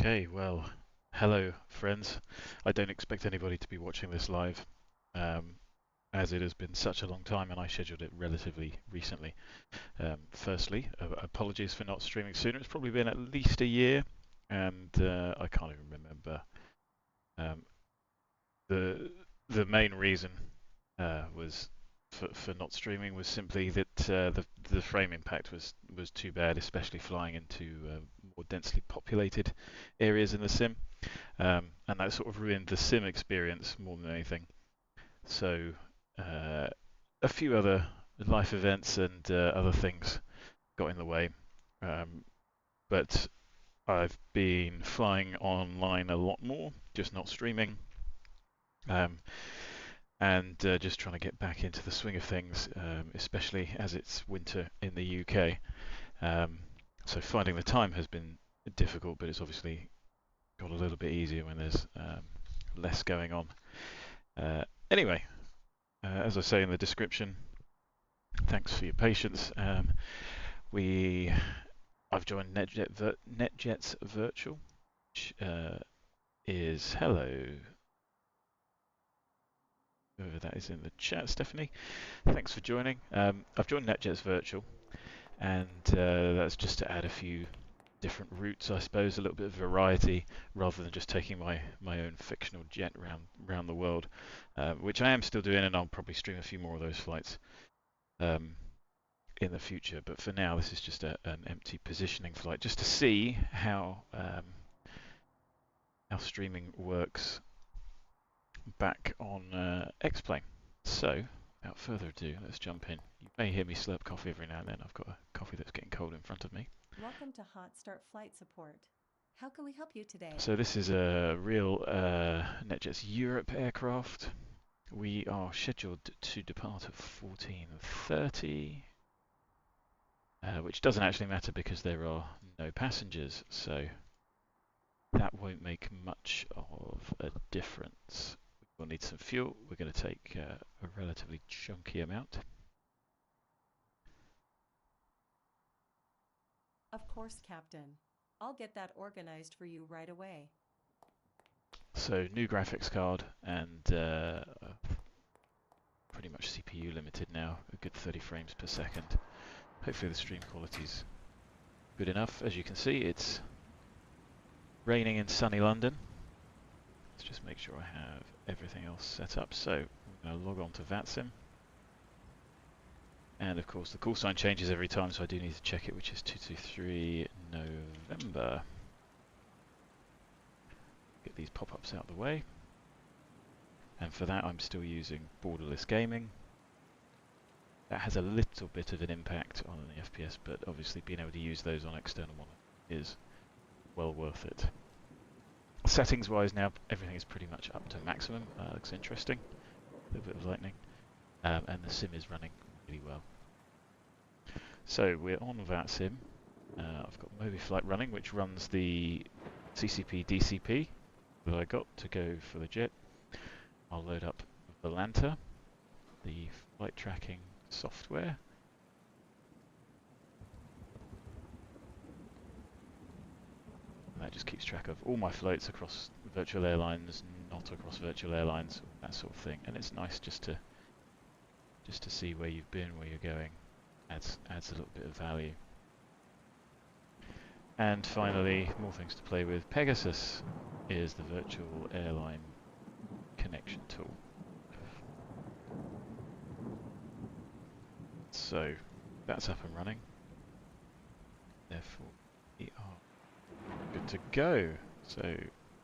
Okay, well, hello friends. I don't expect anybody to be watching this live, as it has been such a long time and I scheduled it relatively recently. Firstly, apologies for not streaming sooner. It's probably been at least a year, and I can't even remember. Um, the main reason was for not streaming was simply that the frame impact was too bad, especially flying into more densely populated areas in the sim. And that sort of ruined the sim experience more than anything. So a few other life events and other things got in the way. But I've been flying online a lot more, just not streaming, and just trying to get back into the swing of things, especially as it's winter in the UK. So finding the time has been difficult, but it's obviously got a little bit easier when there's less going on. Anyway, as I say in the description, thanks for your patience. I've joined NetJets Virtual, which is hello. Whoever that is in the chat, Stephanie. Thanks for joining. I've joined NetJets Virtual, and that's just to add a few different routes, I suppose, a little bit of variety, rather than just taking my own fictional jet around the world, which I am still doing, and I'll probably stream a few more of those flights in the future. But for now, this is just an empty positioning flight, just to see how streaming works back on X-Plane. So, without further ado, let's jump in. You may hear me slurp coffee every now and then. I've got a coffee that's getting cold in front of me. Welcome to Hot Start Flight Support. How can we help you today? So this is a real NetJets Europe aircraft. We are scheduled to depart at 14:30, which doesn't actually matter because there are no passengers, so that won't make much of a difference. We'll need some fuel. We're going to take a relatively chunky amount. Of course, Captain. I'll get that organized for you right away. So new graphics card and pretty much CPU limited now, a good 30 frames per second. Hopefully the stream quality's good enough. As you can see, it's raining in sunny London. Let's just make sure I have everything else set up. So I'm going to log on to VATSIM. And of course the call sign changes every time, so I do need to check it, which is 223 November. Get these pop-ups out of the way. And for that I'm still using borderless gaming. That has a little bit of an impact on the FPS, but obviously being able to use those on external monitor is well worth it. Settings wise now everything is pretty much up to maximum. Looks interesting. A little bit of lightning. And the sim is running really well. So we're on VATSIM. I've got MobiFlight running, which runs the CCP DCP that I got to go for the jet. I'll load up Volanta, the flight tracking software. And that just keeps track of all my flights across virtual airlines, not across virtual airlines, that sort of thing. And it's nice just to see where you've been, where you're going. Adds a little bit of value. And finally, more things to play with. Pegasus is the virtual airline connection tool. So that's up and running. Therefore, we are good to go. So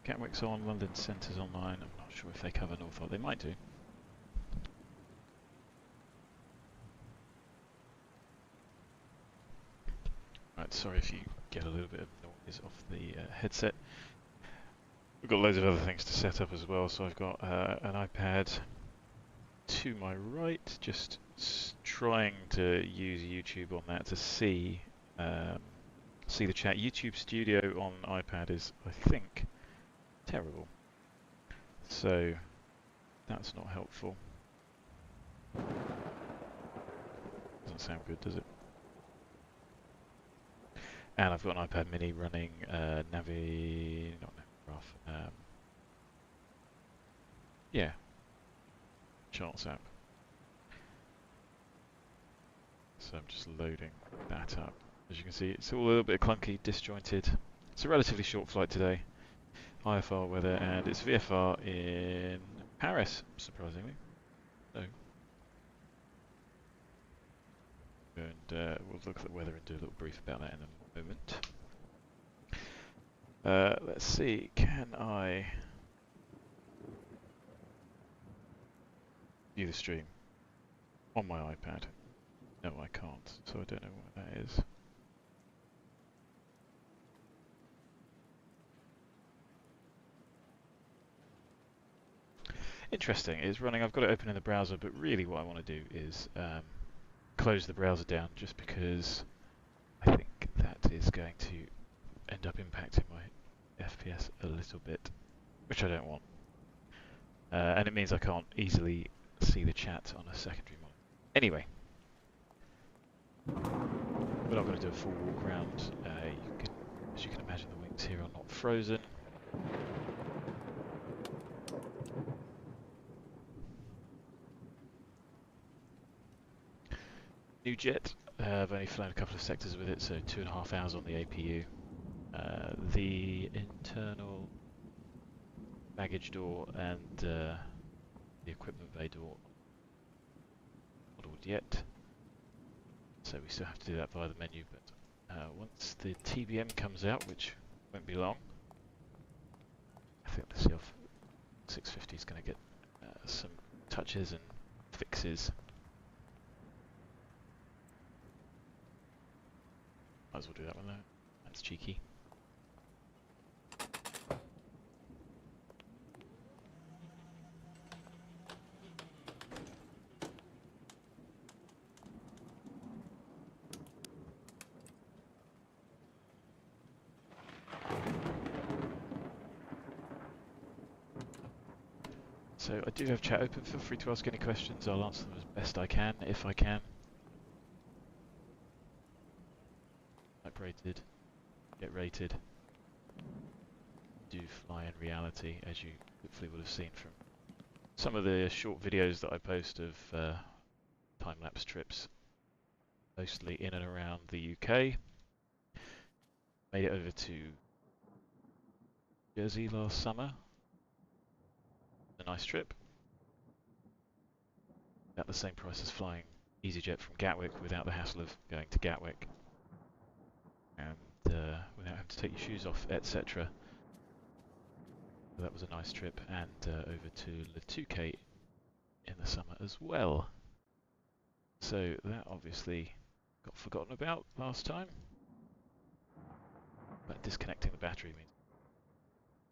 Gatwick's on, London Centre's online. I'm not sure if they cover Norfolk. They might do. Right, sorry if you get a little bit of noise off the headset. We've got loads of other things to set up as well. So I've got an iPad to my right, just trying to use YouTube on that to see the chat. YouTube Studio on iPad is, I think, terrible. So that's not helpful. Doesn't sound good, does it? And I've got an iPad mini running yeah, charts app. So I'm just loading that up. As you can see, it's all a little bit clunky, disjointed. It's a relatively short flight today. IFR weather, and it's VFR in Paris, surprisingly. So, and we'll look at the weather and do a little brief about that in a moment. Let's see, can I view the stream on my iPad? No, I can't, so I don't know what that is. Interesting, it's running, I've got it open in the browser, but really what I want to do is close the browser down, just because I think that is going to end up impacting my FPS a little bit, which I don't want. And it means I can't easily see the chat on a secondary monitor. Anyway, we're not going to do a full walk around. As you can imagine, the wings here are not frozen. New jet. I've only flown a couple of sectors with it, so 2.5 hours on the APU. The internal baggage door and the equipment bay door not ordered yet, so we still have to do that via the menu, but once the TBM comes out, which won't be long, I think the CL650 is going to get some touches and fixes. Might as well do that one though, that's cheeky. So I do have chat open, feel free to ask any questions, I'll answer them as best I can, if I can. Type rated, get rated, do fly in reality, as you hopefully would have seen from some of the short videos that I post of time-lapse trips, mostly in and around the UK. Made it over to Jersey last summer. A nice trip. At the same price as flying EasyJet from Gatwick without the hassle of going to Gatwick and without having to take your shoes off, etc. So that was a nice trip, and over to Le Touquet in the summer as well. So that obviously got forgotten about last time. But disconnecting the battery means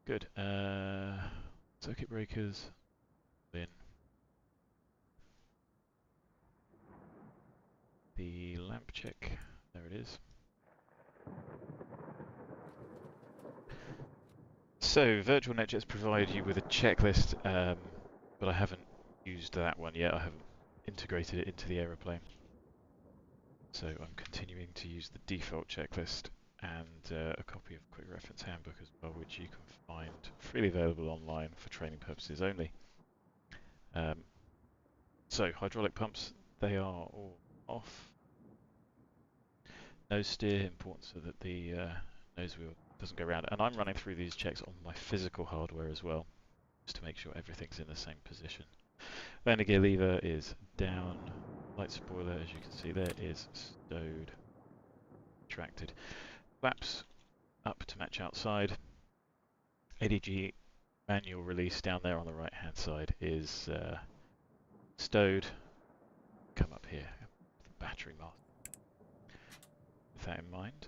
good. Circuit breakers in. The lamp check, there it is. So virtual NetJets provide you with a checklist, but I haven't used that one yet. I haven't integrated it into the aeroplane. So I'm continuing to use the default checklist and a copy of Quick Reference Handbook as well, which you can find freely available online for training purposes only. So hydraulic pumps, they are all off. Nose steer, important so that the nose wheel doesn't go around. And I'm running through these checks on my physical hardware as well, just to make sure everything's in the same position. Landing gear lever is down. Light spoiler, as you can see there, is stowed, retracted. Flaps up to match outside. ADG manual release down there on the right hand side is stowed. Come up here, the battery mark. With that in mind,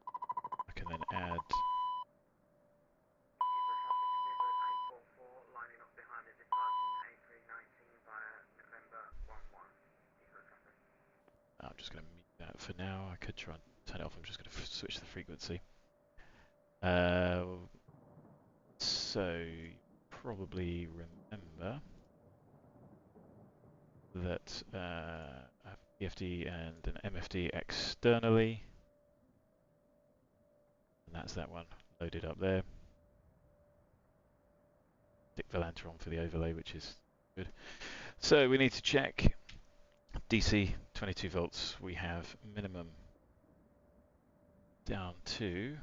I can then add I'm just going to mute that for now. I could try and turn it off. I'm just going to switch the frequency. So you probably remember that I have EFD and an MFD externally. that's that one loaded up there. Stick Volanter on for the overlay, which is good. So we need to check DC 22 volts. We have minimum down to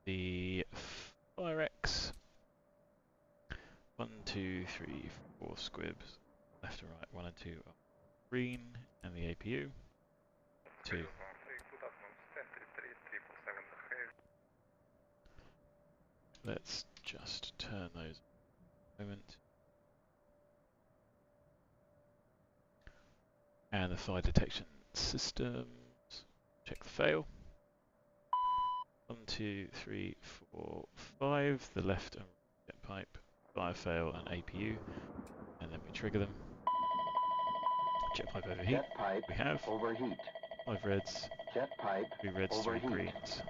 the FireX 1, 2, 3, 4 squibs, left and right, 1 and 2 are green, and the APU 2. Let's just turn those a moment. And the fire detection systems, check the fail. 1, 2, 3, 4, 5, the left and right jet pipe, fire fail and APU, and then we trigger them. Jet pipe overheat, Jet pipe we have overheat. 5 reds, Jet pipe 3 reds, overheat. 3 greens.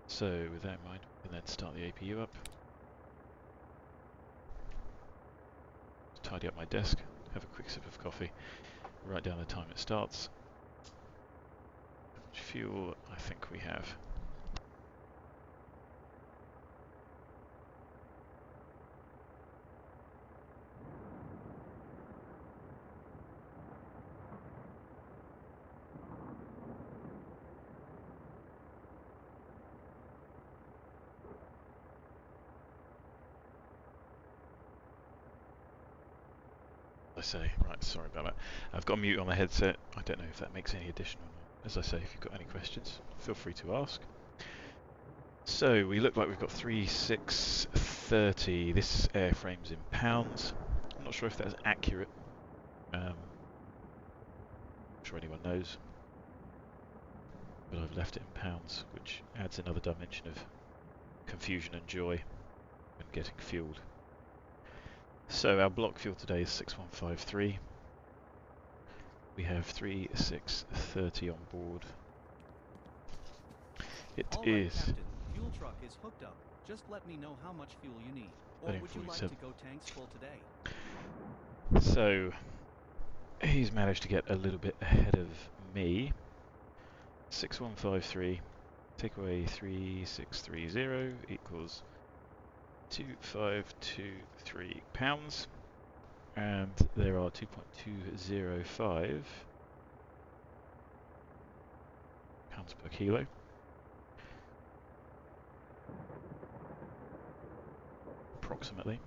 So with that in mind, we can then start the APU up. Tidy up my desk, have a quick sip of coffee, write down the time it starts. How much fuel I think we have. I say, right, sorry about that. I've got mute on the headset. I don't know if that makes any additional noise. As I say, if you've got any questions, feel free to ask. So we look like we've got 3630. This airframe's in pounds. I'm not sure if that's accurate. I'm sure anyone knows. But I've left it in pounds, which adds another dimension of confusion and joy when getting fueled. So our block fuel today is 6153. We have 3630 on board. It All right, is Captain. Fuel truck is hooked up. Just let me know how much fuel you need. Or would you like to 1347. go tanks full today? So he's managed to get a little bit ahead of me. 6153 take away 3630 equals 2523 pounds, and there are 2.205 pounds per kilo. Approximately,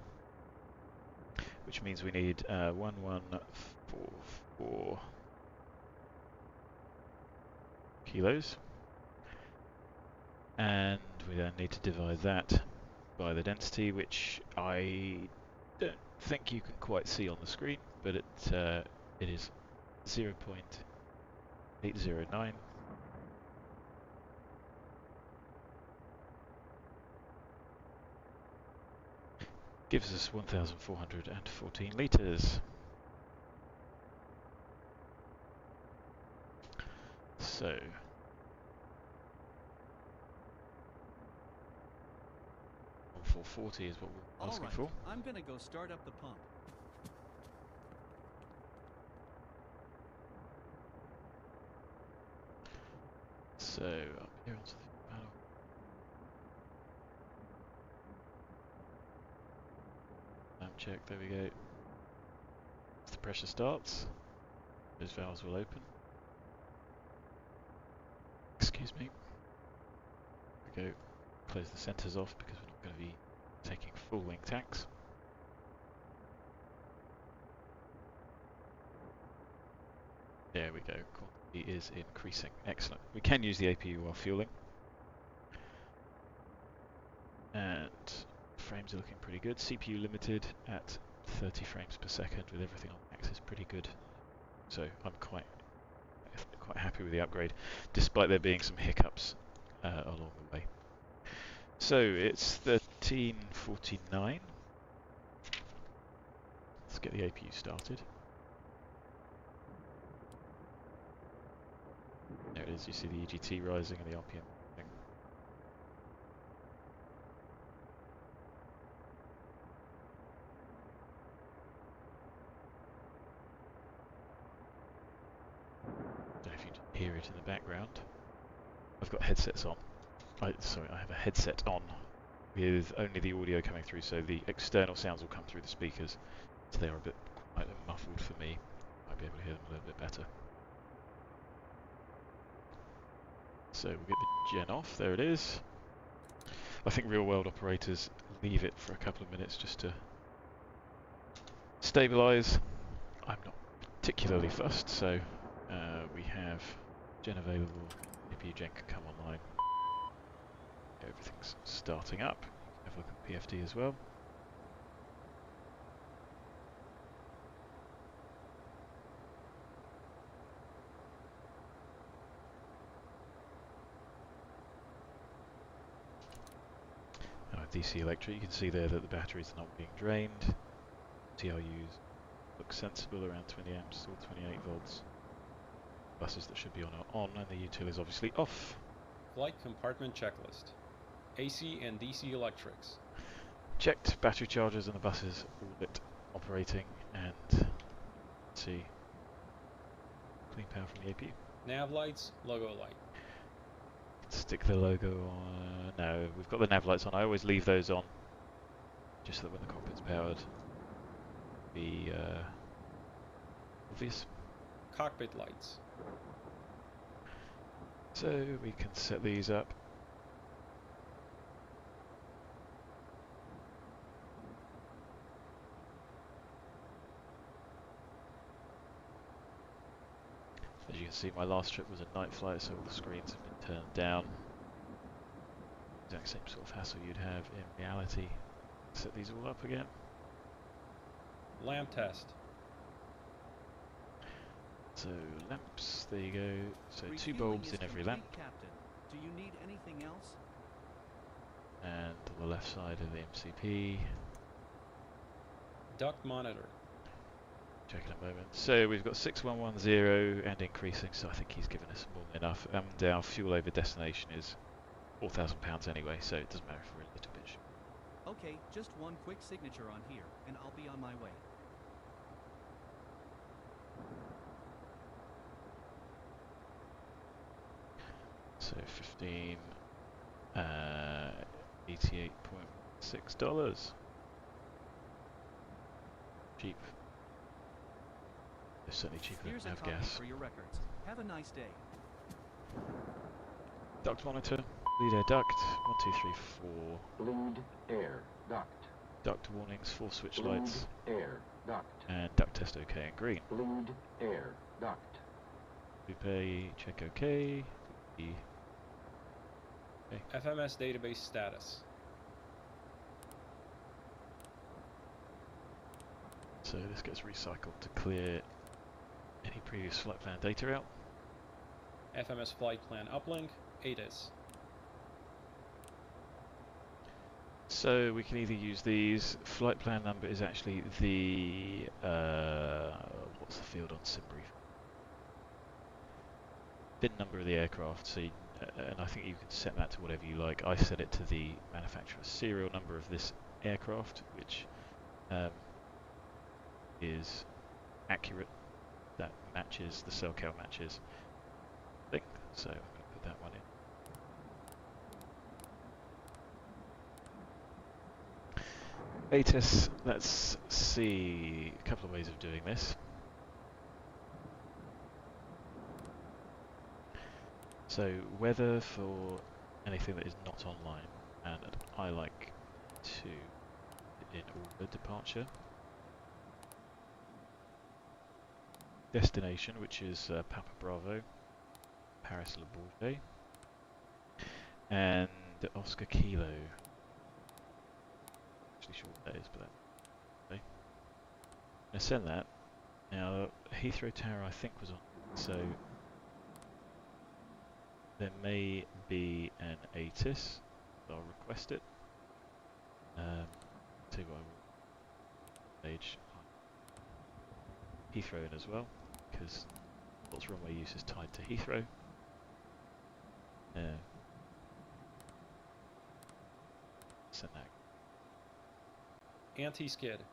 which means we need 1144 kilos, and we then need to divide that by the density, which I don't think you can quite see on the screen, but it is 0.809. Gives us 1,414 litres. So 1,440 is what we're asking for. I'm gonna go start up the pump. So up here onto the panel. Check, there we go. As the pressure starts, those valves will open. Excuse me. There we go. Close the centres off because we're not going to be taking full wing tanks. There we go. Quantity is increasing. Excellent. We can use the APU while fueling. And frames are looking pretty good. CPU limited at 30 frames per second with everything on max is pretty good. So I'm quite happy with the upgrade, despite there being some hiccups along the way. So it's 1349. Let's get the APU started. There it is. You see the EGT rising and the RPM rising. note in the background. I've got headsets on. Sorry, I have a headset on with only the audio coming through, so the external sounds will come through the speakers. So they are a bit quite muffled for me. Might be able to hear them a little bit better. So we'll get the gen off. There it is. I think real-world operators leave it for a couple of minutes just to stabilise. I'm not particularly fussed, so we have gen available. APU gen can come online. Everything's starting up. Have a look at PFD as well. DC electric, you can see there that the batteries are not being drained. TRUs look sensible, around 20 amps, still 28 volts. Buses that should be on are on, and the util is obviously off. Flight compartment checklist. AC and DC electrics. Checked, battery chargers and the buses all lit, operating, and let's see, clean power from the APU. Nav lights, logo light. Stick the logo on. No, we've got the nav lights on. I always leave those on, just so that when the cockpit's powered, be obvious. Cockpit lights. So we can set these up. As you can see, my last trip was a night flight, so all the screens have been turned down. Exact same sort of hassle you'd have in reality. Set these all up again. Lamp test. So lamps, there you go. So 2 Refueling bulbs is in every complete, lamp. Captain. Do you need anything else? And on the left side of the MCP. Duct monitor. Check in a moment. So we've got 6110 and increasing, so I think he's given us more than enough. And our fuel over destination is £4,000 anyway, so it doesn't matter if we're a little bit short. Okay, just one quick signature on here, and I'll be on my way. So 15, $88.6. Cheap. It's certainly cheaper Here's a than copy avgas. for your records. Have a nice day. Duct monitor, bleed air duct, 1, 2, 3, 4. Bleed air duct. Duct warnings, 4 switch Bleed lights, air duct. and duct test OK in green. Bleed air duct. Loop check OK. FMS database status. So this gets recycled to clear any previous flight plan data out. FMS flight plan uplink. ATIS. So we can either use these. Flight plan number is actually the what's the field on SimBrief? VIN number of the aircraft. So and I think you can set that to whatever you like. I set it to the manufacturer's serial number of this aircraft, which is accurate. That matches the SoCal matches thing. So I'm going to put that one in. ATIS, let's see a couple of ways of doing this. So weather for anything that is not online, and I like to in order departure. Destination, which is Papa Bravo, Paris Le Bourget, and Oscar Kilo. Actually sure what that is, but that. Okay. I'm going to send that. Now Heathrow Tower I think was on, so there may be an ATIS. I'll request it. Tell you what, I will page Heathrow in as well, because lots of runway use is tied to Heathrow. Send that. Anti-skid.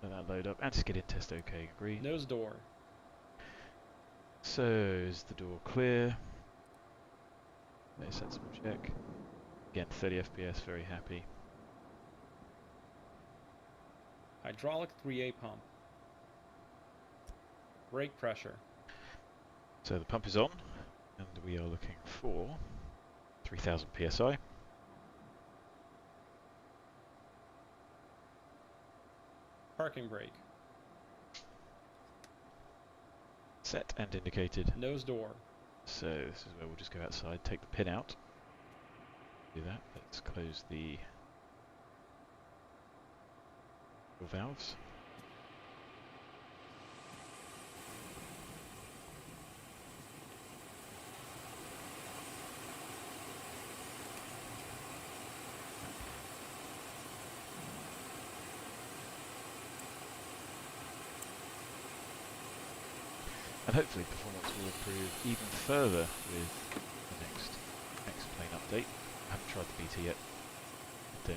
Let that load up. Anti-skid in test OK, agree. Nose door. So, is the door clear? Very sensible check. Again, 30 FPS, very happy. Hydraulic 3A pump. Brake pressure. So the pump is on, and we are looking for 3000 PSI. Parking brake. Set and indicated. Nose door. So this is where we'll just go outside, take the pin out. Do that. Let's close the valves. And hopefully performance will improve even further with the next X-Plane update. I haven't tried the BT yet. I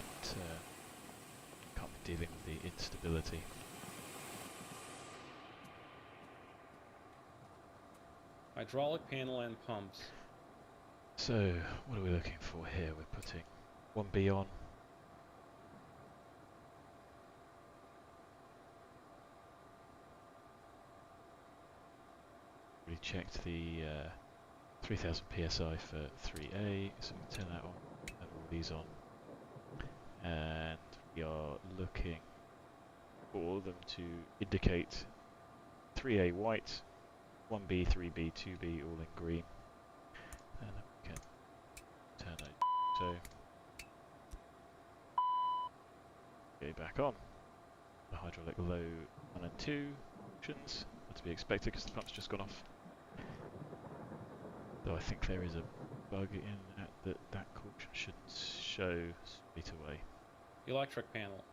can't be dealing with the instability. Hydraulic panel and pumps. So, what are we looking for here? We're putting 1B on. We checked the 3000 PSI for 3A, so we can turn that on, and all these on. And we are looking for them to indicate 3A white, 1B, 3B, 2B all in green. And then we can turn it so. Go back on. The hydraulic low 1 and 2 options are to be expected because the pump's just gone off. Though I think there is a bug in that caution should show straight away. Electric panel.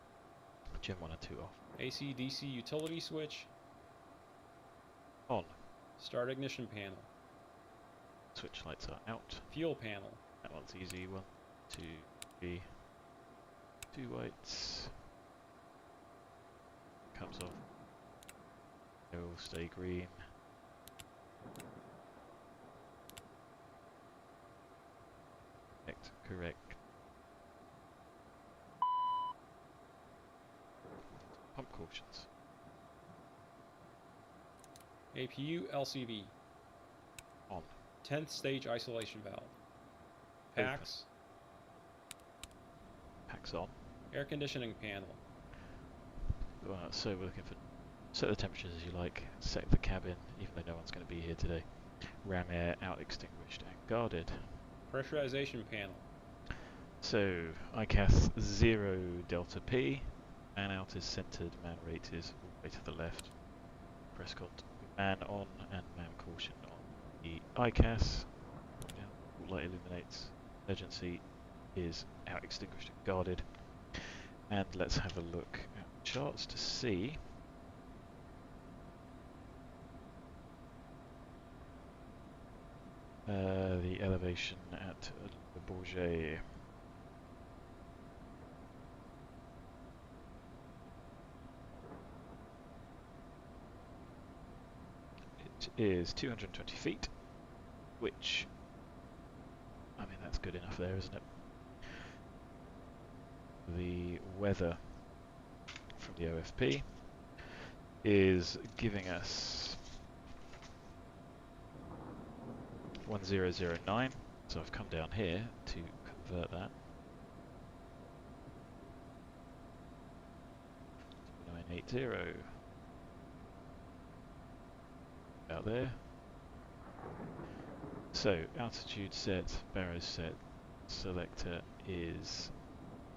Gen 1 and 2 off. AC DC utility switch. On. Start ignition panel. Switch lights are out. Fuel panel. That one's easy. 1, 2, 3. 2 whites. Comes off. They will stay green. Correct. Pump cautions. APU LCV. On. 10th stage isolation valve. PAX. PAX on. Air conditioning panel. So we're looking for set the temperatures as you like, set the cabin, even though no one's going to be here today. Ram air out extinguished and guarded. Pressurization panel. So ICAS 0 delta P, man out is centered, man rate is all the way to the left. Press cont man on and man caution on the ICAS. Light illuminates. Emergency is out extinguished and guarded. And let's have a look at the charts to see the elevation at Le Bourget. It is 220 feet, which, I mean, that's good enough there, isn't it? The weather from the OFP is giving us 1009, so I've come down here to convert that. 980. Out there. So altitude set, barrows set, selector is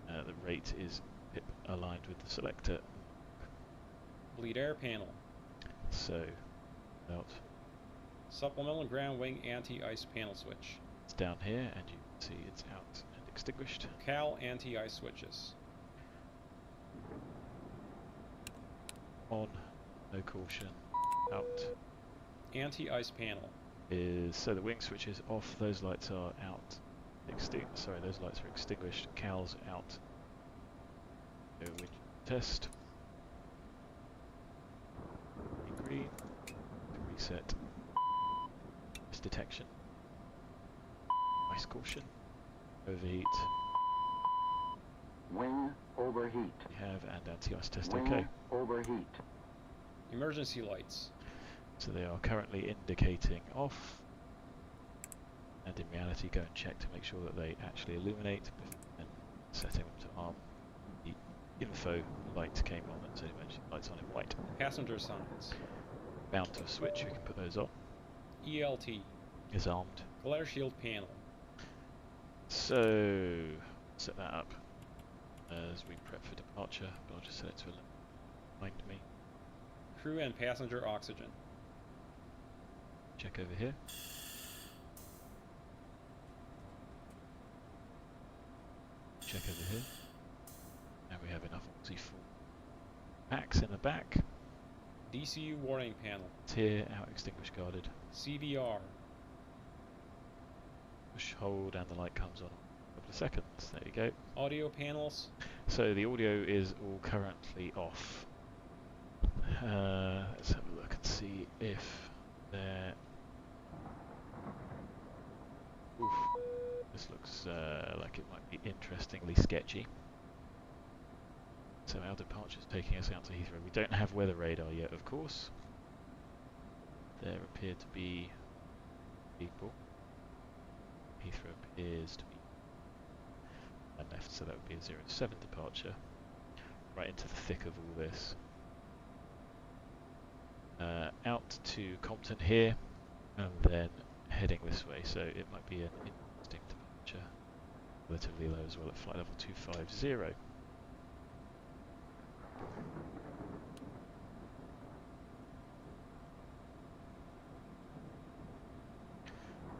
the rate is pip aligned with the selector. Bleed air panel. So out. Supplemental ground wing anti-ice panel switch. It's down here, and you can see it's out and extinguished. Cal anti-ice switches. On, no caution, out. Anti-ice panel. Is so the wing switch is off. Those lights are out. Sorry, those lights are extinguished. Cal's out. Go wind test. Green. Reset. detection. Ice caution. Overheat. Wing overheat. We have and anti-ice test Wing OK. overheat. Emergency lights. So they are currently indicating off. And in reality, go and check to make sure that they actually illuminate and setting them to arm. The info light came on, and so emergency lights on in white. Passenger signs. Bound to a switch, we can put those on. ELT. Is armed. Glare shield panel. So set that up as we prep for departure, but I'll just set it to remind me. Crew and passenger oxygen. Check over here. Check over here. And we have enough oxy for packs in the back. DCU warning panel. It's here, out extinguish guarded. CVR. Push hold and the light comes on in a couple of seconds. There you go. Audio panels. So the audio is all currently off. Let's have a look and see if they're... Oof. This looks like it might be interestingly sketchy. So our departure is taking us out to Heathrow. We don't have weather radar yet, of course. There appear to be people. Heathrow appears to be and left, so that would be a 07 departure. Right into the thick of all this. Out to Compton here, and then heading this way, so it might be an interesting departure. Relatively low as well at flight level 250.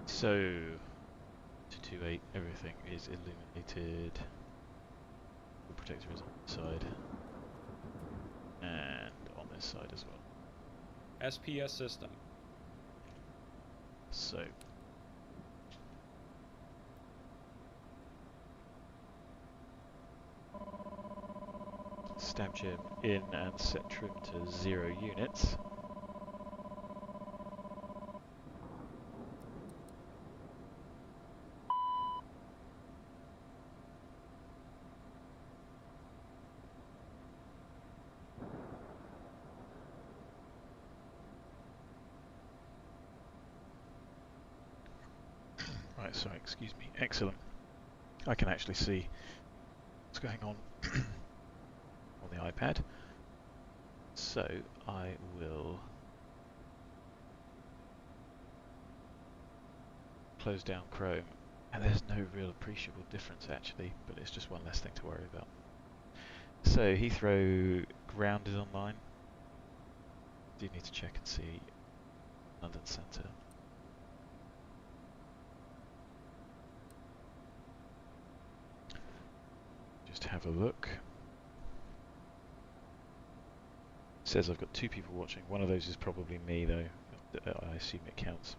So, 228, everything is illuminated. The protector is on this side, and on this side as well. SPS system. So, stab jib in and set trim to 0 units. Right, sorry, excuse me. Excellent. I can actually see what's going on on the iPad. So I will close down Chrome, and there's no real appreciable difference actually, but it's just one less thing to worry about. So Heathrow ground is online. Do need to check and see London Centre. Just have a look. It says I've got 2 people watching. One of those is probably me though. I assume it counts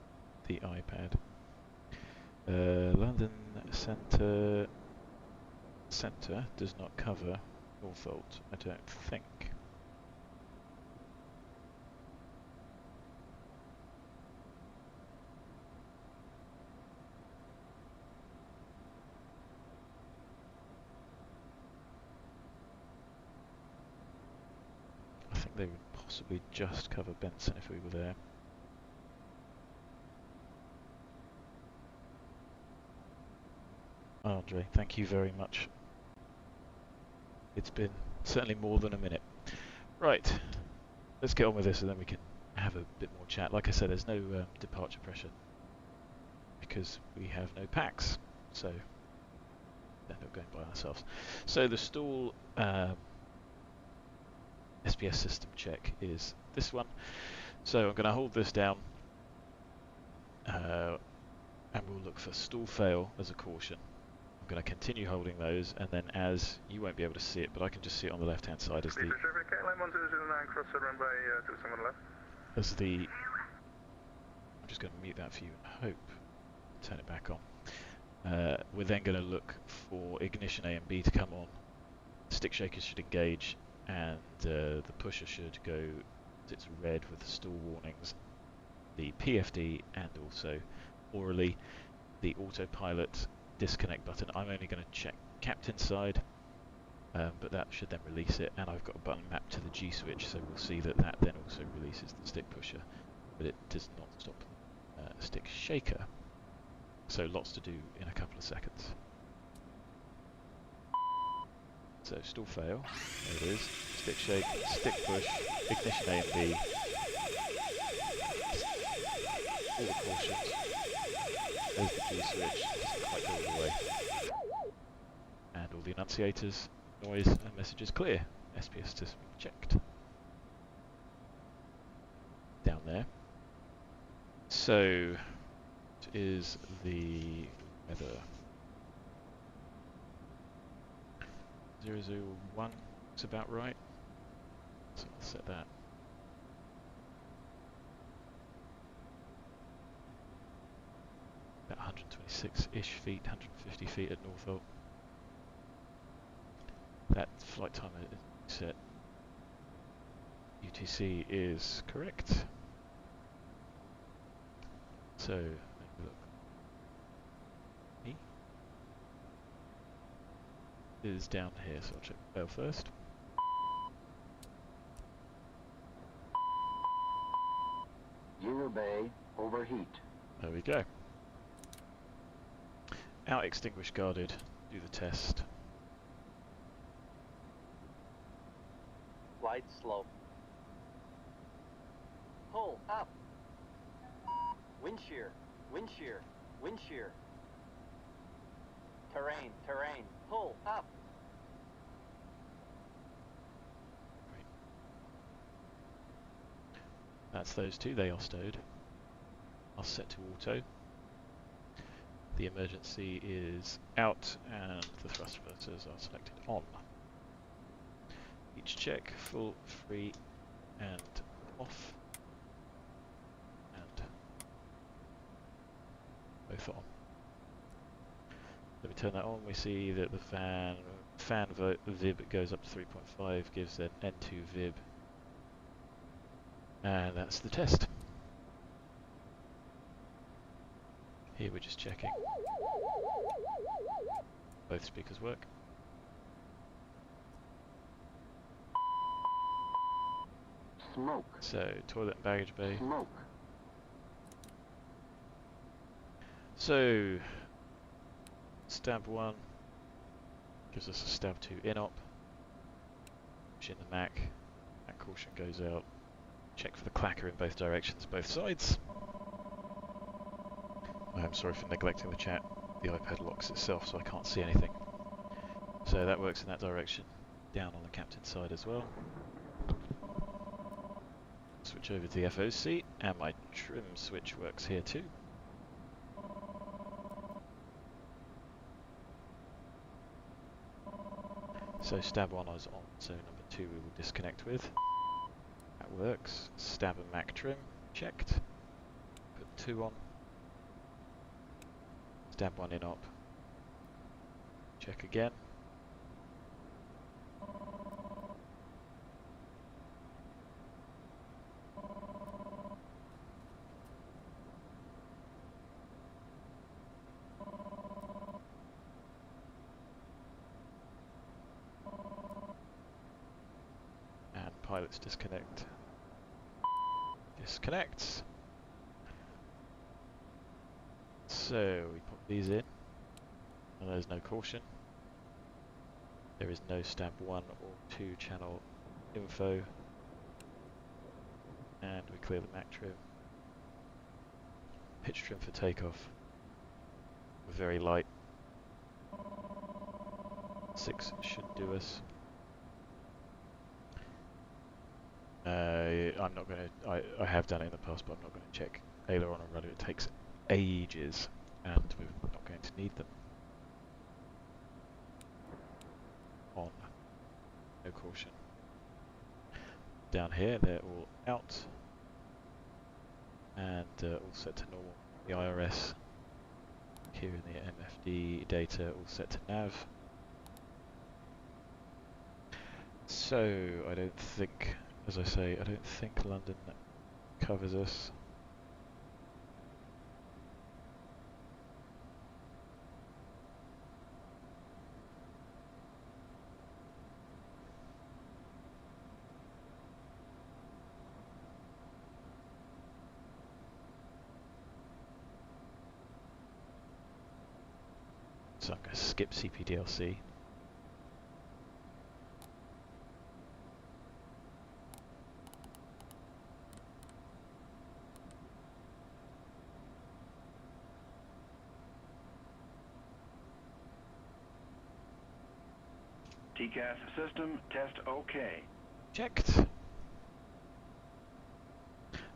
the iPad. London Centre does not cover Northolt, I don't think. I think they would possibly just cover Benson if we were there. Andre, thank you very much. It's been certainly more than a minute. Right, let's get on with this and then we can have a bit more chat. Like I said, there's no departure pressure because we have no packs, so end up going by ourselves. So the stall SPS system check is this one. So I'm going to hold this down and we'll look for stall fail as a caution. I'm going to continue holding those, and then as you won't be able to see it, but I can just see it on the left hand side as the I'm just going to mute that for you and hope turn it back on. We're then going to look for ignition A and B to come on. Stick shakers should engage, and the pusher should go, it's red with the stall warnings, the PFD and also orally the autopilot disconnect button. I'm only going to check captain side, but that should then release it, and I've got a button mapped to the G switch, so we'll see that that then also releases the stick pusher, but it does not stop the stick shaker. So lots to do in a couple of seconds. So still fail, there it is, stick shake, stick push, ignition AMD, all the cautions, there's the G switch, doesn't quite go all the way, and all the annunciators, noise and messages clear, SPS system checked. Down there. So, it is the weather. 001 looks about right, so I'll set that. About 126-ish feet, 150 feet at Northolt. That flight timer is set. UTC is correct. So, let me look. Is down here, so I'll check the fail first. Gear bay overheat. There we go. Out extinguish guarded, do the test. Flight slope. Pull up. Wind shear, wind shear, wind shear. Terrain, terrain, pull up. Great. That's those two, they are stowed. I'll set to auto. The emergency is out and the thrust reversers are selected on. Each check, full, free and off. And both on. Let me turn that on, we see that the fan VIB goes up to 3.5, gives an N2 VIB. And that's the test. Here we're just checking. Both speakers work. Smoke. So, toilet and baggage bay. Smoke. So, stab 1 gives us a stab 2 in-op. Push in the Mac. That caution goes out. Check for the clacker in both directions, both sides. I'm sorry for neglecting the chat. The iPad locks itself so I can't see anything. So that works in that direction. Down on the captain's side as well. Switch over to the FOC, and my trim switch works here too. So stab 1 is on, so number 2 we will disconnect with. That works. Stab and Mac trim, checked. Put 2 on. Stab 1 in op. Check again. And pilots disconnect. Disconnects. So we pop these in, and there's no caution. There is no stab 1 or 2 channel info. And we clear the Mac trim. Pitch trim for takeoff. We're very light. 6 should do us. I'm not going to, I have done it in the past, but I'm not going to check aileron and rudder. It takes ages, and we're not going to need them. On. No caution. Down here, they're all out. And all set to normal. The IRS here in the MFD data all set to nav. So, I don't think, as I say, I don't think London covers us. So I'm going to skip CPDLC. TCAS system test OK. Checked.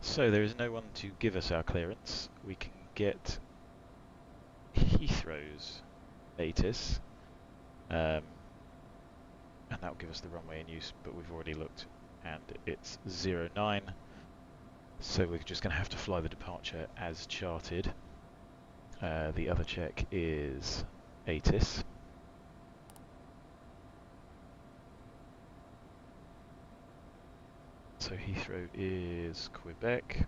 So there is no one to give us our clearance. We can get Heathrow's ATIS, and that will give us the runway in use, but we've already looked and it's 09, so we're just going to have to fly the departure as charted. The other check is ATIS. So Heathrow is Quebec.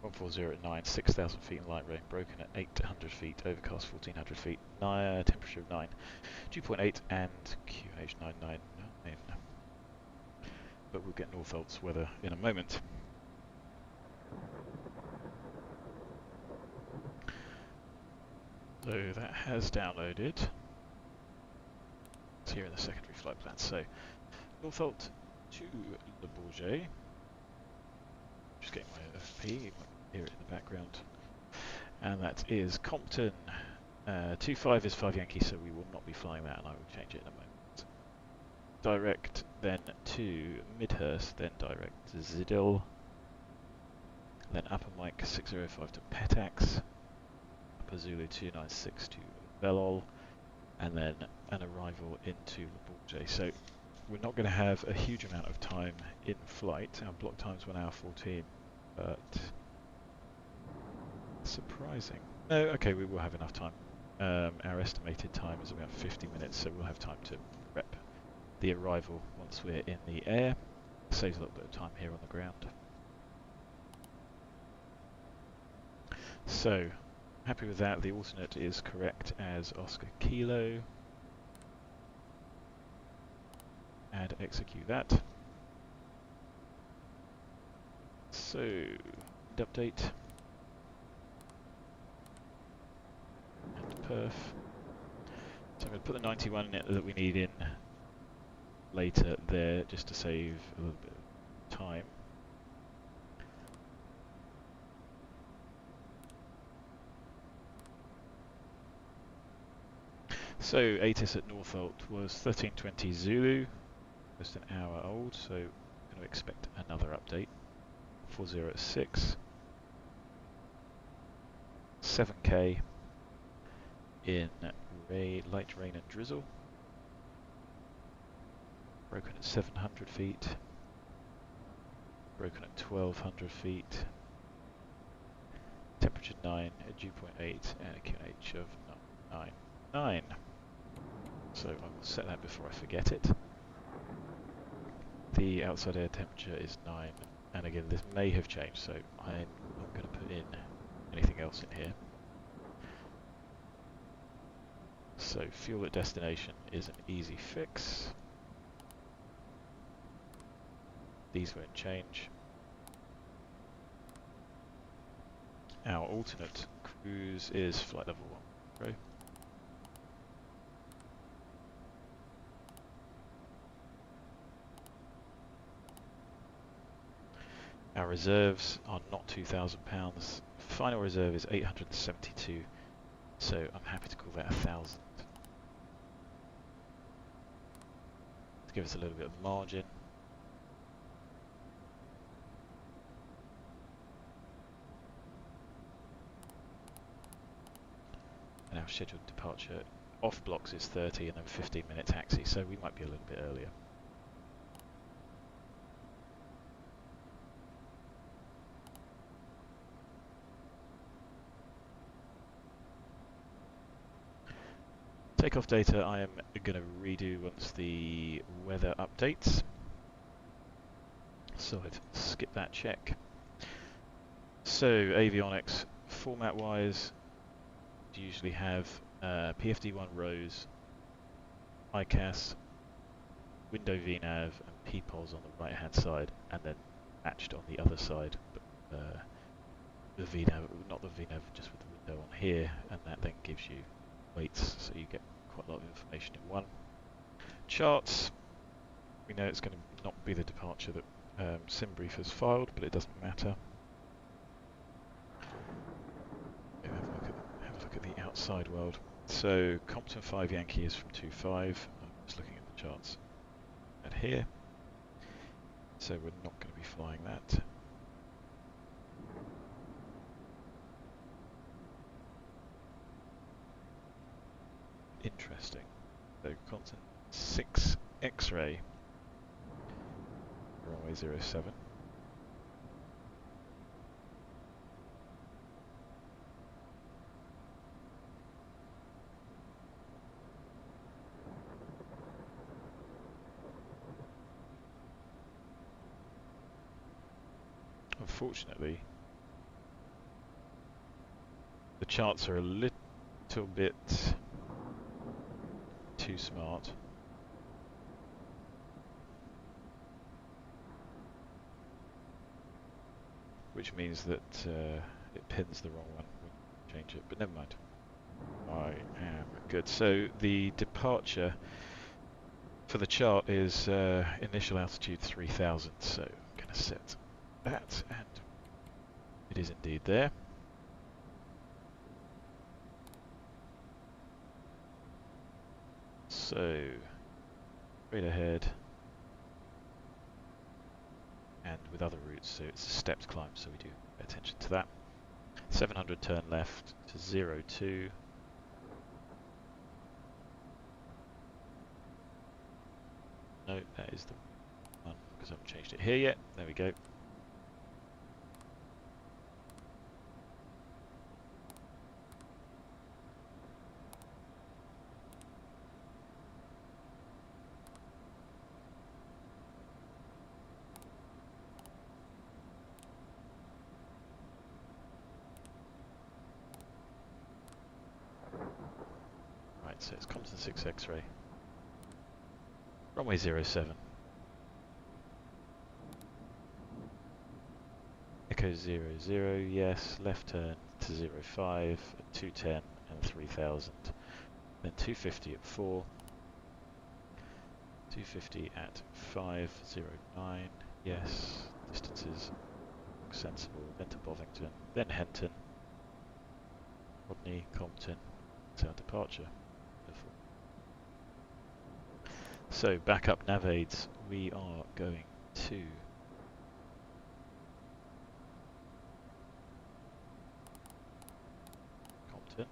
140 at 6,000 feet in light rain, broken at 800 feet, overcast 1,400 feet, temperature of 9, dew point 8 and QH 999. But we'll get Northolt's weather in a moment. So that has downloaded. It's here in the secondary flight plan. So Northolt to Le Bourget. Just getting my FP, you might hear it in the background. And that is Compton. 25 is 5 Yankee, so we will not be flying that, and I will change it in a moment. Direct then to Midhurst, then direct to XIDIL. Then Upper Mike 605 to PETAX. Upper Zulu 296 to VELOL. And then an arrival into Le Bourget. So we're not going to have a huge amount of time in flight. Our block time's 1 hour 14, but surprising. No, okay, we will have enough time. Our estimated time is about 50 minutes, so we'll have time to prep the arrival once we're in the air. Saves a little bit of time here on the ground. So, happy with that. The alternate is correct as Oscar Kilo. And execute that. So, update. And perf. So I'm going to put the 91 in it that we need in later there, just to save a little bit of time. So ATIS at Northolt was 1320 Zulu, just an hour old, so I'm going to expect another update. 406, 7K in light rain and drizzle, broken at 700 feet, broken at 1200 feet, temperature 9, a dew point 8 and a QNH of 99. So I will set that before I forget it. The outside air temperature is 9, and again this may have changed, so I'm not going to put in anything else in here. So fuel at destination is an easy fix. These won't change. Our alternate cruise is flight level 1. Our reserves are not £2,000. Final reserve is 872, so I'm happy to call that 1,000. To give us a little bit of margin. And our scheduled departure off blocks is 30 and then 15-minute taxi, so we might be a little bit earlier. Takeoff data I am going to redo once the weather updates. So I've skipped that check. So avionics, format wise, you usually have PFD1 rows, ICAS, window VNAV and PPOS on the right hand side, and then matched on the other side, but the VNAV, not the VNAV, just with the window on here, and that then gives you weights, so you get quite a lot of information in one. Charts, we know it's going to not be the departure that SimBrief has filed, but it doesn't matter. Have a look at the outside world. So Compton 5 Yankee is from 2.5. I'm just looking at the charts and here. So we're not going to be flying that. Interesting. So Compton 6 X-ray. Runway 07. Unfortunately, the charts are a little bit too smart. Which means that it pins the wrong one when you change it, but never mind. I am good. So the departure for the chart is initial altitude 3000, so I'm going to set that, and it is indeed there. So straight ahead, and with other routes, so it's a stepped climb, so we do pay attention to that. 700 turn left to 02. No, that is the one, because I haven't changed it here yet. There we go. Right, so it's Compton 6 X-ray. Runway 07. Echo 00, yes. Left turn to 05, at 210 and 3000. Then 250 at 4. 250 at 509, yes. Distances look sensible. Then to Bovington, then Henton. Rodney, Compton. It's our departure. Wonderful. So backup nav aids, we are going to Compton.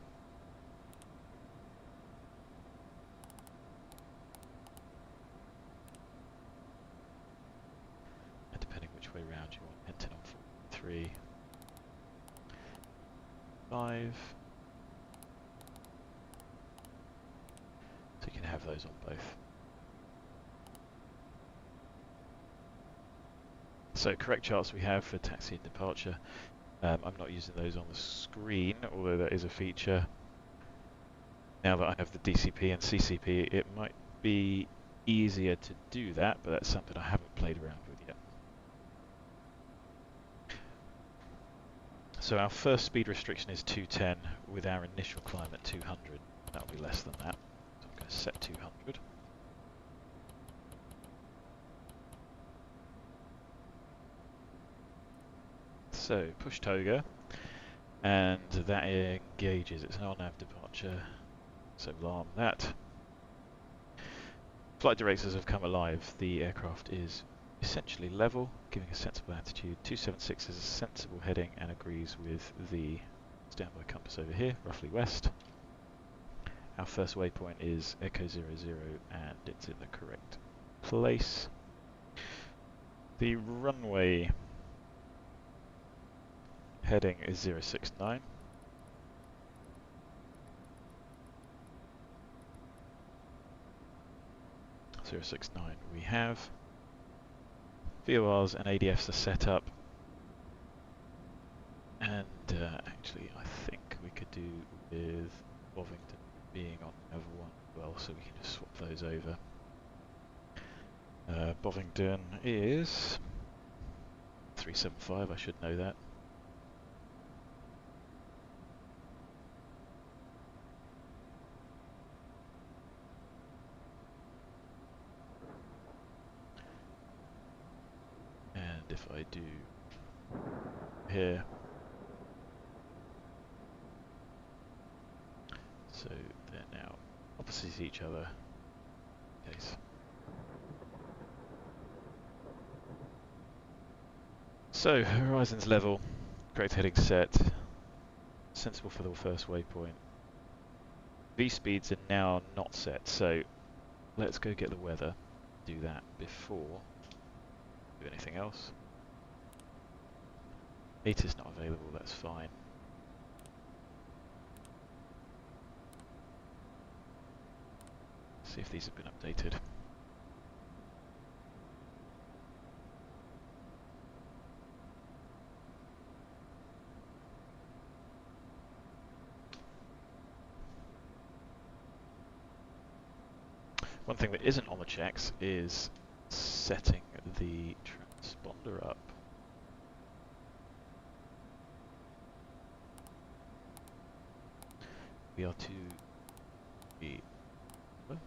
And depending which way round you want, Henton on 43. 5. So you can have those on both. So correct charts we have for taxi and departure. I'm not using those on the screen, although that is a feature. Now that I have the DCP and CCP, it might be easier to do that, but that's something I haven't played around with yet. So our first speed restriction is 210 with our initial climb at 200. That'll be less than that. So I'm going to set 200. So push toga, and that engages. It's an on-nav departure, so we'll arm that. Flight directors have come alive. The aircraft is essentially level, giving a sensible attitude. 276 is a sensible heading and agrees with the standby compass over here, roughly west. Our first waypoint is Echo 00 and it's in the correct place. The runway heading is 069. We have VORs and ADFs are set up, and actually I think we could do with Bovington being on Nav 1 as well, so we can just swap those over. Bovington is 375, I should know that. if I do here, so they're now opposite each other. Case. So horizons level, correct heading set, sensible for the first waypoint. V speeds are now not set, so let's go get the weather. Do that before do anything else. 8 is not available, that's fine. See if these have been updated. One thing that isn't on the checks is setting the transponder up. We are to be... What?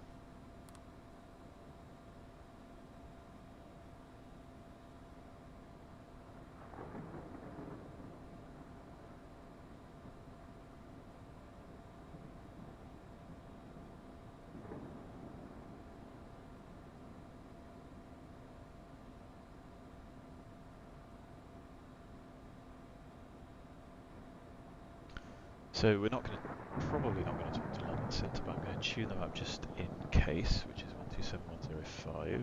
So we're not going to, probably not going to talk to London Centre, but I'm going to tune them up just in case, which is 127105.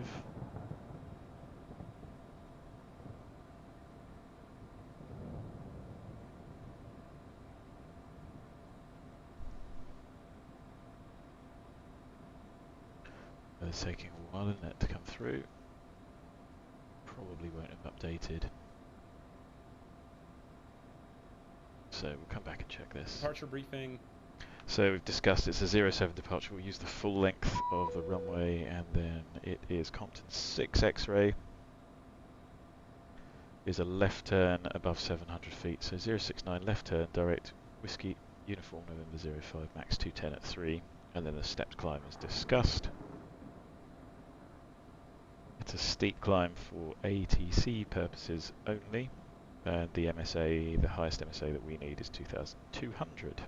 It's taking a while, isn't it, to come through? Probably won't have updated. So we'll come back and check this. Departure briefing. So we've discussed it's a 07 departure. We'll use the full length of the runway, and then it is Compton 6 X-ray. Is a left turn above 700 feet. So 069 left turn, direct Whiskey Uniform November 05 max 210 at 3, and then the stepped climb is discussed. It's a steep climb for ATC purposes only. And the MSA, the highest MSA that we need is 2,200.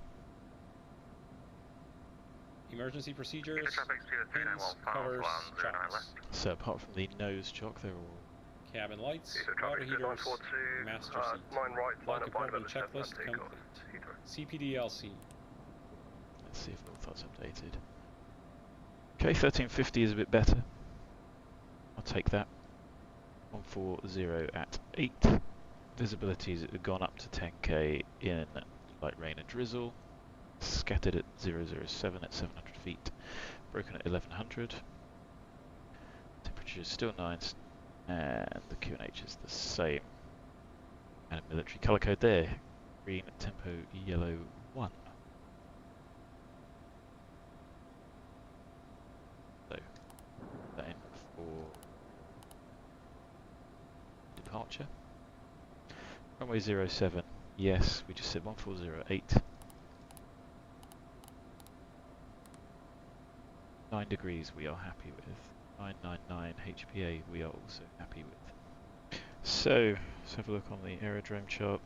Emergency procedures, pins, covers, chocks. So apart from the nose chock, they're all... Cabin lights, water heaters, master seat. Flight department checklist complete. CPDLC. Let's see if Northart's updated. Okay, 1350 is a bit better. I'll take that. 140 at 8. Visibility's gone up to 10k in light rain and drizzle. Scattered at 007 at 700 feet. Broken at 1100. Temperature is still 9, and the QNH is the same. And a military colour code there. Green, tempo, yellow, 1. So, that in for departure. Runway 07, yes, we just said 1408. 9 degrees we are happy with. 999 HPA we are also happy with. So, let's have a look on the aerodrome chart.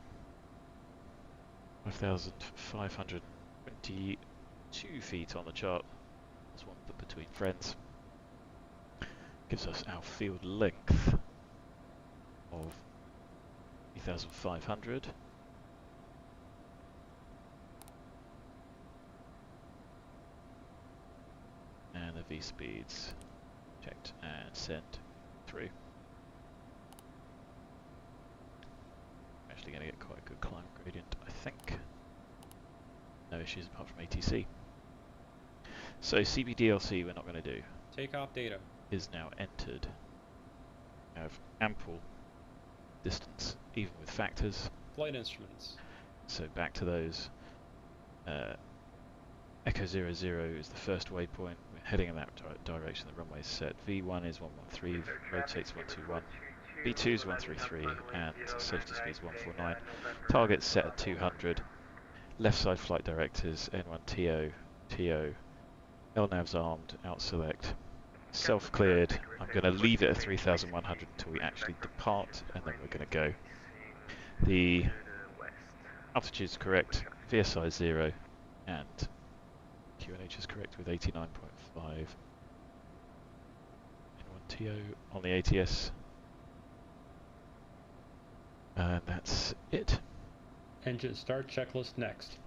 5,522 feet on the chart. That's one put between friends. Gives us our field length of 3,500. And the V speeds checked and sent through. Actually going to get quite a good climb gradient, I think. No issues apart from ATC. So CBDLC we're not going to do. Takeoff data. Is now entered. We have ample distance, even with factors. Flight instruments. So back to those. Echo 00 is the first waypoint. We're heading in that direction. The runway is set. V1 is 113, rotates 121. V2 is 133, and safety speed is 149. Target set at 200. Left side flight directors N1 TO, TO. LNAV's armed, out select. self-cleared. I'm going to leave it at 3,100 until we actually depart, and then we're going to go. The altitude's correct, VSI is 0, and QNH is correct with 89.5. N1TO on the ATS. And that's it. Engine start checklist next.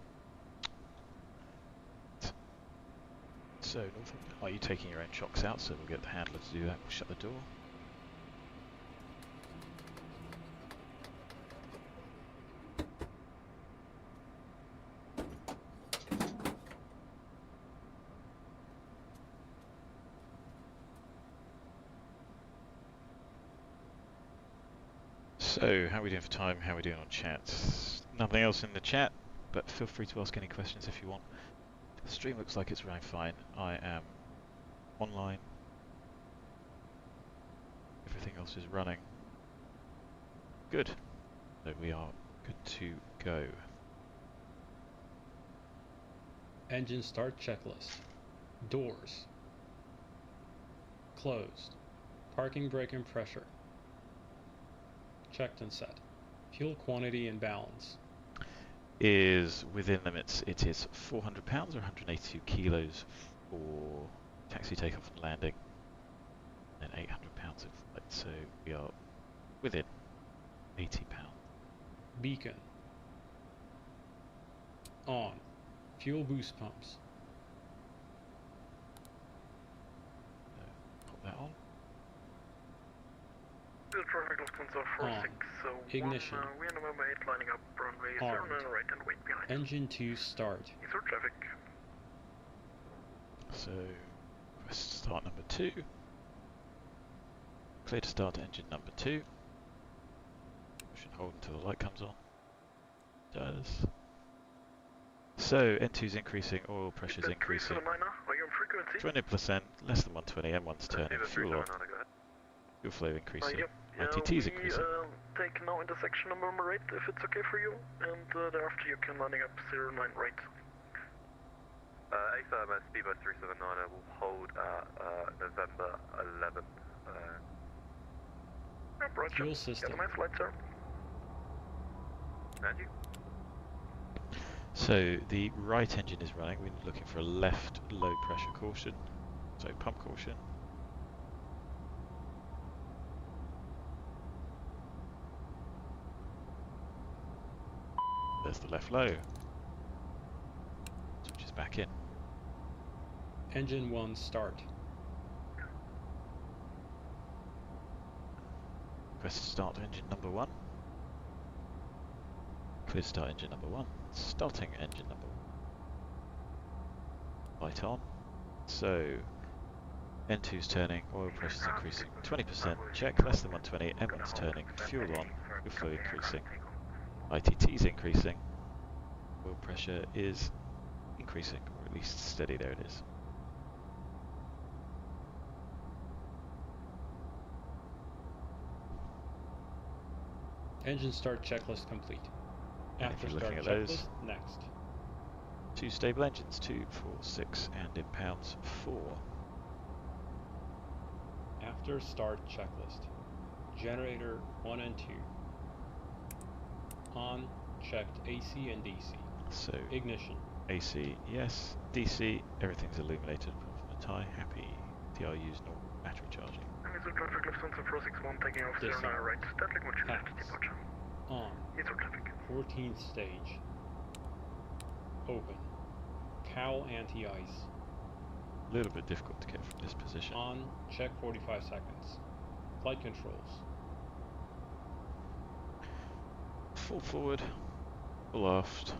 So, Norfolk, are you taking your own shocks out? So we'll get the handler to do that. We'll shut the door. So, how are we doing for time? How are we doing on chat? Nothing else in the chat, but feel free to ask any questions if you want. The stream looks like it's running fine. I am online. Everything else is running. Good. So we are good to go. Engine start checklist. Doors. Closed. Parking brake and pressure. Checked and set. Fuel quantity and balance. Is within limits. It is 400 pounds or 182 kilos for taxi takeoff and landing, and 800 pounds in flight. So we are within 80 pounds. Beacon. On. Fuel boost pumps. Pop that on. Traffic Lufthansa 46, so ignition. We are number 8 lining up runway 09 right and wait behind. Engine 2 start. Eastern traffic. So request start number 2. Clear to start engine number 2. Push and hold until the light comes on. Does. So N2's increasing, oil pressure's increasing. 20%, less than 120, M1's turning, fuel on. Fuel flow increasing. ITT's increasing. Take now intersection number 8 if it's okay for you, and thereafter you can lining up 09 right. A-firm at speedboat 379 will hold at November 11. Roger. Fuel system. Get a nice light, sir. And you? So the right engine is running. We're looking for a left low pressure caution. So pump caution. There's the left low. Switches back in. Engine 1 start. Press start engine number 1. Clear start engine number 1. Starting engine number 1. Light on. So N2's turning, oil pressure's increasing 20%, check, less than 120, M1's turning, fuel on, fuel flow increasing, ITT's increasing, oil pressure is increasing, or at least steady, there it is. Engine start checklist complete. And After if you're start looking at checklist, those, next. 2 stable engines, 2, 4, 6, and in pounds, 4. After start checklist. Generator 1 and 2. On, checked AC and DC. So Ignition. AC, yes. DC, everything's illuminated apart from the tie. Happy. TRU's normal battery charging. Eastern traffic Lufthansa 461 taking off 09 right. Static motion left departure. On. Eastern traffic. 14th stage. Open. Cowl anti-ice. A little bit difficult to get from this position. On, check 45 seconds. Flight controls. Full forward, full aft,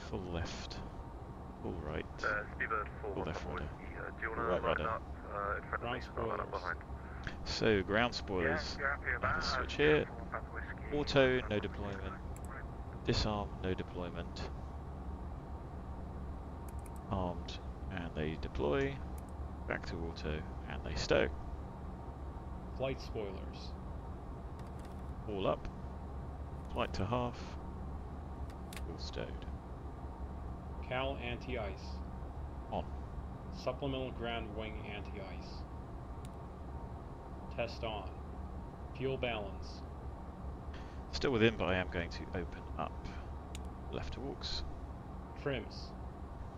full left, full right, Speedbird 4. full left rudder, Do you full want right to line rudder. up in front of me so I'll line up behind? So ground spoilers, the switch here, auto, no deployment, disarm, no deployment, armed, and they deploy, back to auto, and they stow. Flight spoilers. All up, flight to half, all stowed. Cowl anti-ice. On. Supplemental ground wing anti-ice. Test on. Fuel balance. Still within, but I am going to open up. Left to walks. Trims.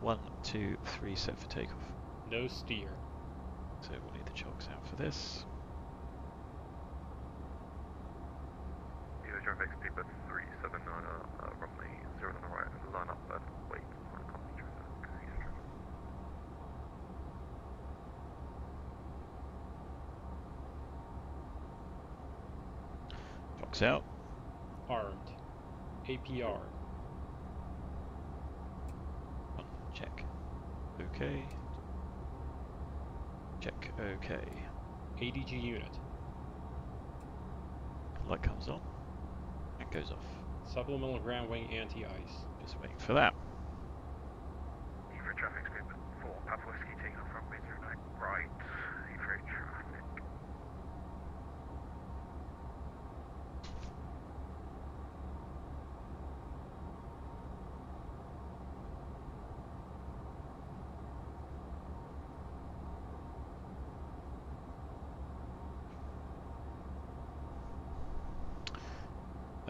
1, 2, 3 set for takeoff. No steer. So we'll need the chocks out for this. Traffic speed at 379, runway 0 on the right, line up and wait for the company traffic. Chocks out. Armed. APR. Check. Okay. Check. Okay. ADG unit. Light comes on and goes off. Supplemental ground wing anti-ice. Just waiting for that. Heathrow traffic speed at 4, Papa Whiskey taking off runway 09 right, Heathrow traffic.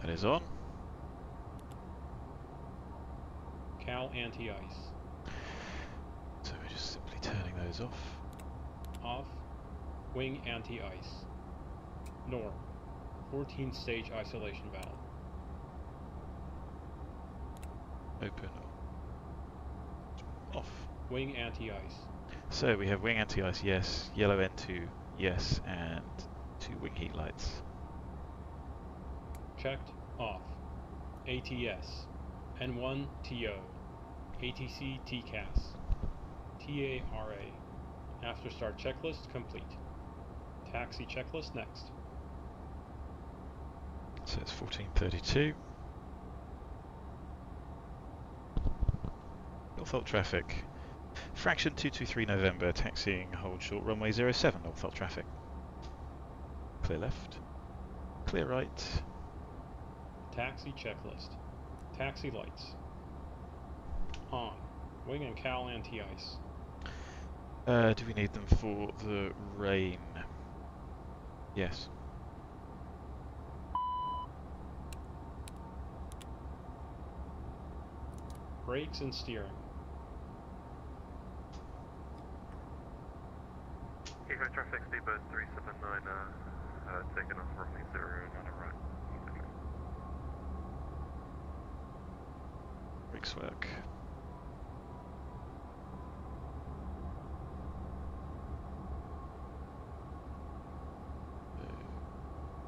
That is on. Cal anti-ice. So we're just simply turning those off. Off. Wing anti-ice. Norm. 14-stage isolation valve. Open. Off. Wing anti-ice. So we have wing anti-ice, yes. Yellow N2, yes. And 2 wing heat lights. Checked. Off. ATS. N1 TO. ATC TCAS. TARA. After start checklist complete. Taxi checklist next. So it's 1432. Norfolk traffic. Fraction 223 November, taxiing hold short runway 07 Norfolk traffic. Clear left. Clear right. Taxi checklist. Taxi lights. On. Wing and Cal anti-ice. Do we need them for the rain? Yes. Brakes and steering. Heathrow traffic speed at 379, taking off runway 09 right. Brakes work.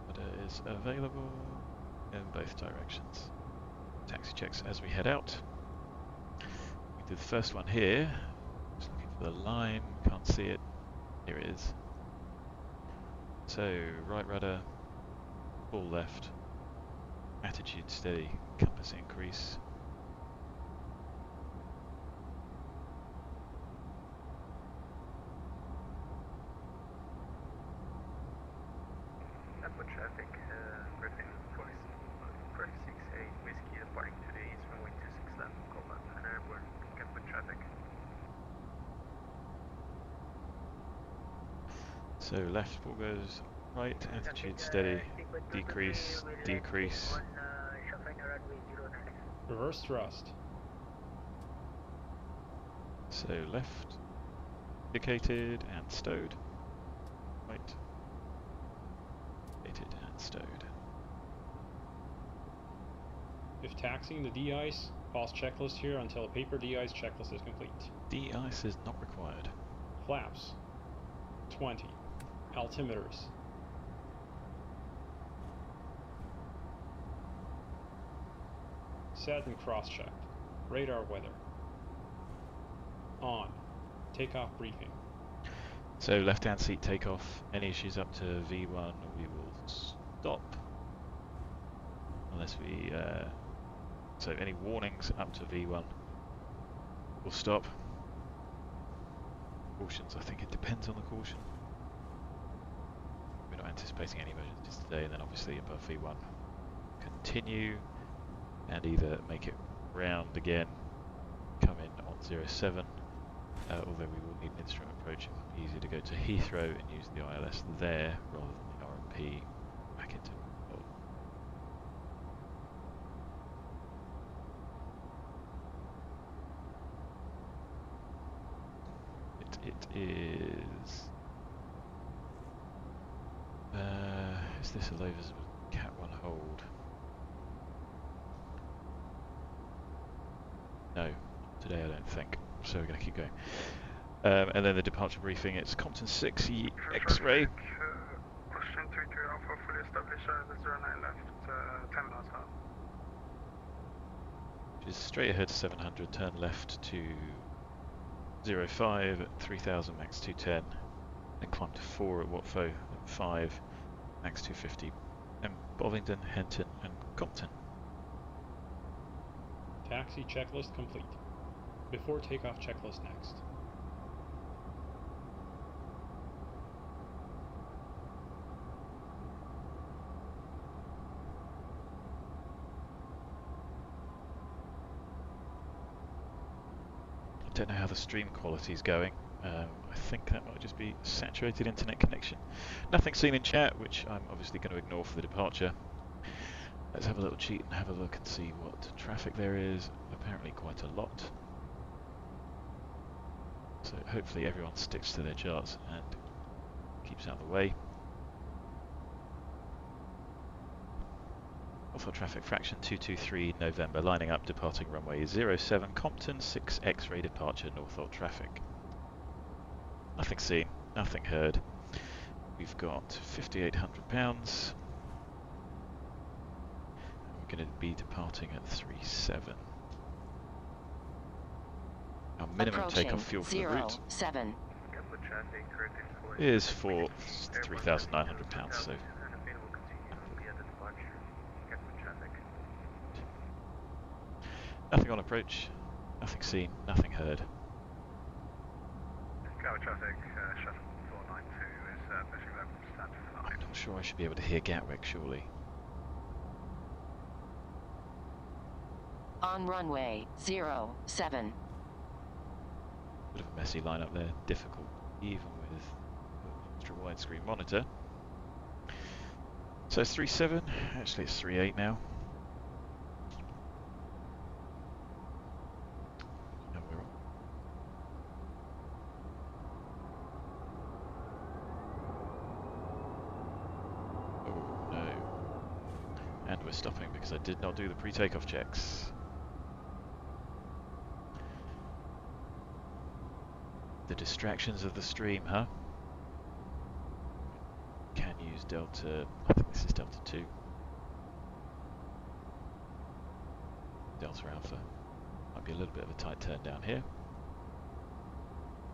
Rudder is available in both directions. Taxi checks as we head out. We do the first one here. Just looking for the line, can't see it. Here it is. So, right rudder, full left, attitude steady, compass increase. Airport traffic, Griffin 468 Whiskey departing today is runway 26 left, call up an airport, airport traffic. So left ball goes right, attitude steady, decrease, decrease. Reverse thrust. So left, indicated and stowed. Right, indicated and stowed. If taxiing the de-ice, pause checklist here until a paper de-ice checklist is complete. De-ice is not required. Flaps. 20. Altimeters. Set and cross-checked. Radar weather. On. Takeoff briefing. So left-hand seat takeoff. Any issues up to V1, we will stop. Unless we, so any warnings up to V1, we'll stop. Cautions, I think it depends on the caution. We're not anticipating any emergencies today, and then obviously above V1, continue and either make it round again, come in on 07, although we will need an instrument approach. It might be easier to go to Heathrow and use the ILS there rather than the RMP back into Hull. It is... is this a low visible Cat 1 hold? No, today I don't think. So we're going to keep going. And then the departure briefing, it's Compton 6 X-ray. Question 33 Alpha, fully established, 09 left, 10 knots out. Which is straight ahead 700, turn left to 05 at 3000, max 210. Then climb to 4 at Watfo at 5, max 250. And Bovingdon, Henton and Compton. Taxi checklist complete. Before takeoff checklist next. I don't know how the stream quality is going. I think that might just be saturated internet connection. Nothing seen in chat, which I'm obviously going to ignore for the departure. Let's have a little cheat and have a look and see what traffic there is. Apparently quite a lot. So hopefully everyone sticks to their charts and keeps out of the way. Alpha traffic fraction 223 November, lining up, departing runway 07 Compton, 6 X-ray departure, Northolt traffic. Nothing seen, nothing heard. We've got 5,800 pounds. We're going to be departing at 37. Our minimum takeoff fuel for the route is for 3,900 pounds. So nothing on approach, nothing seen, nothing heard. Tower traffic, shuttle 492 is pushing level standard 5. I'm not sure I should be able to hear Gatwick, surely. On runway 07. Bit of a messy lineup there, difficult even with an extra widescreen monitor. So it's 37, actually it's 38 now. And we're on. Oh no. And we're stopping because I did not do the pre-takeoff checks. The distractions of the stream, huh? Can use Delta, I think this is Delta 2. Delta Alpha. Might be a little bit of a tight turn down here.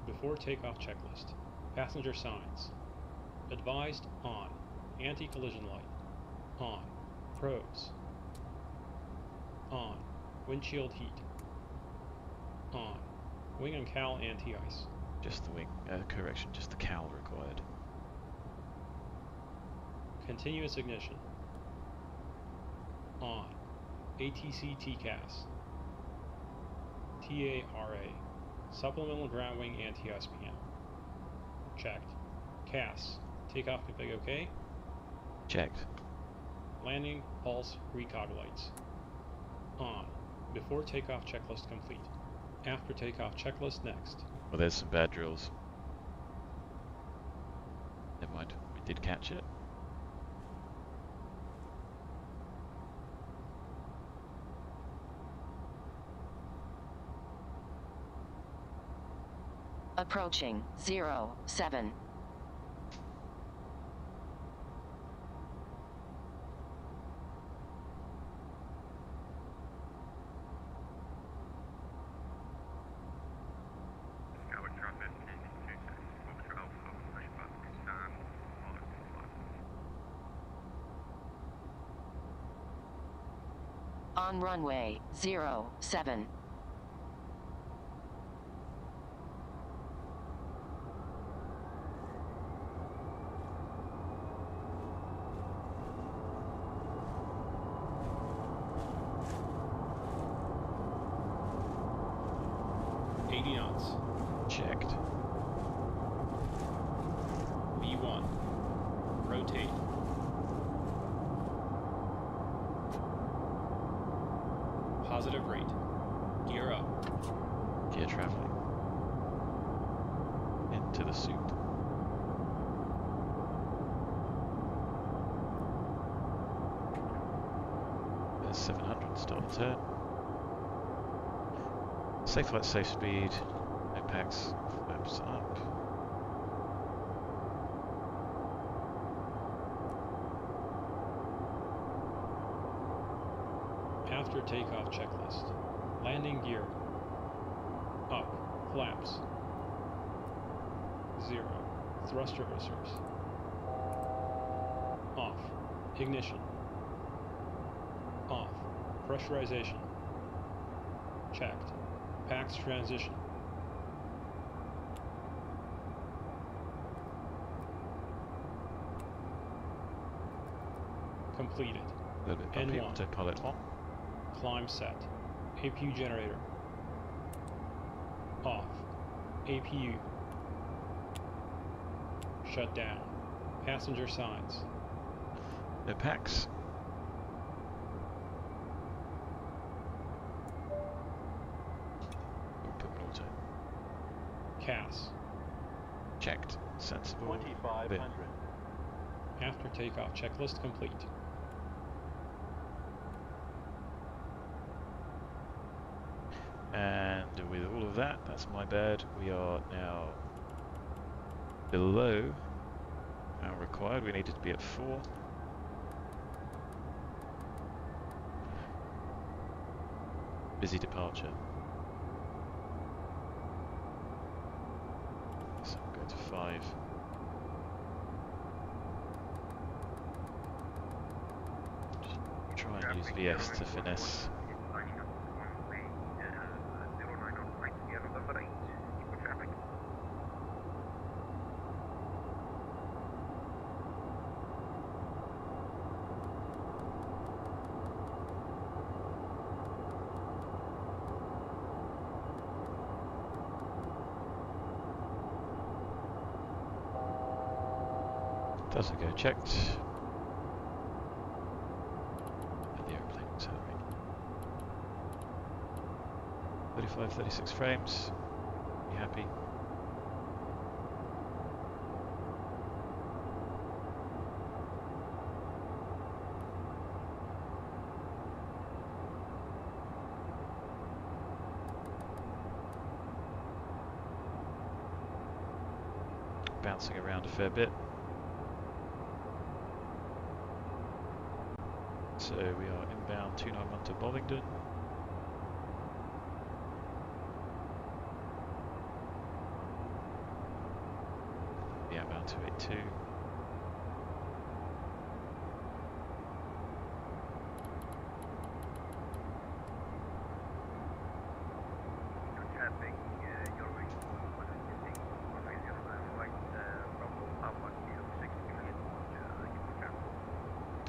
Before takeoff checklist. Passenger signs. Advised on. Anti-collision light. On. Pros. On. Windshield heat. On. Wing and cowl anti-ice. Just the wing, correction, just the cowl required. Continuous ignition. On. ATC TCAS. TARA. Supplemental ground wing anti-ice panel. Checked. CAS. Takeoff config OK. Checked. Landing pulse recog lights. On. Before takeoff checklist complete. After takeoff checklist next. Well, there's some bad drills. Never mind, we did catch it. Approaching 07. On runway 07. Checked. V1. Rotate. Positive rate. Gear up. Gear traveling. Into the suit. There's 700, start the turn. Safe flight, safe speed. MATX flaps up. After takeoff checklist. Landing gear. Up. Flaps. 0. Thrust reversers. Off. Ignition. Off. Pressurization. Checked. PAX transition. Completed. A little bit bumpy, N1. autopilot on. Climb set. APU generator. Off. APU. Shut down. Passenger signs. PETAX. Open auto. CAS. Checked. Sensible. 2500. After takeoff checklist complete. And with all of that, that's my bad. We are now below our required. We needed to be at 4. Busy departure. So we'll go to 5. Just try and use VS to finesse. Doesn't go checked. And the airplane accelerating. 35, 36 frames. Be happy. Bouncing around a fair bit. So we are inbound 291 to Bovingdon. The outbound 282.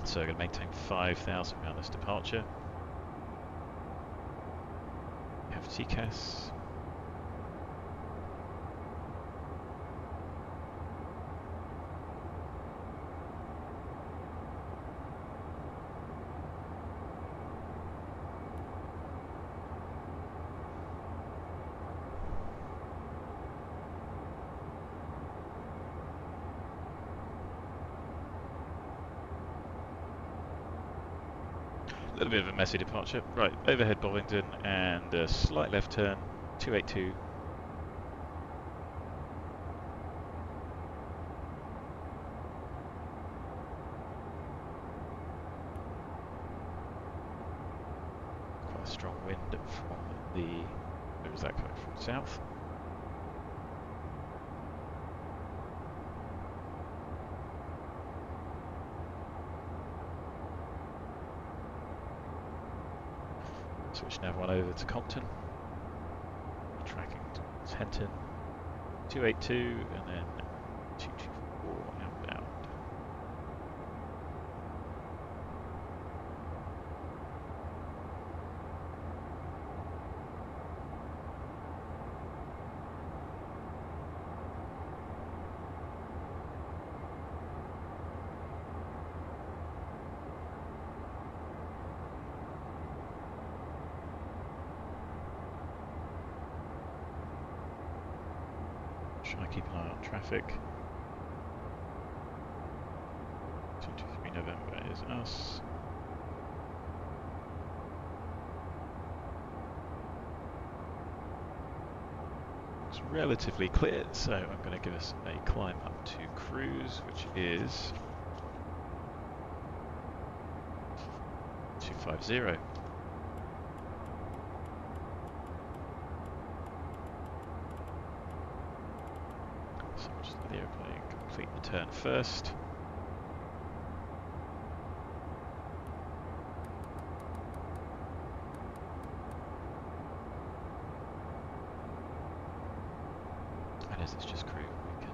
So we're going to maintain 5,000 around this departure. We have TCAS. A little bit of a messy departure. Right, overhead Bovingdon and a slight left turn, 282. Quite a strong wind from the, where is that coming from? South. Switch nav one over to Compton. Tracking towards Henton. 282 and then 224 outbound. try and keep an eye on traffic. 223 November is us. It's relatively clear, so I'm going to give us a climb up to cruise, which is 250. So we'll just let the airplane complete the turn first. And as it's just crew, we can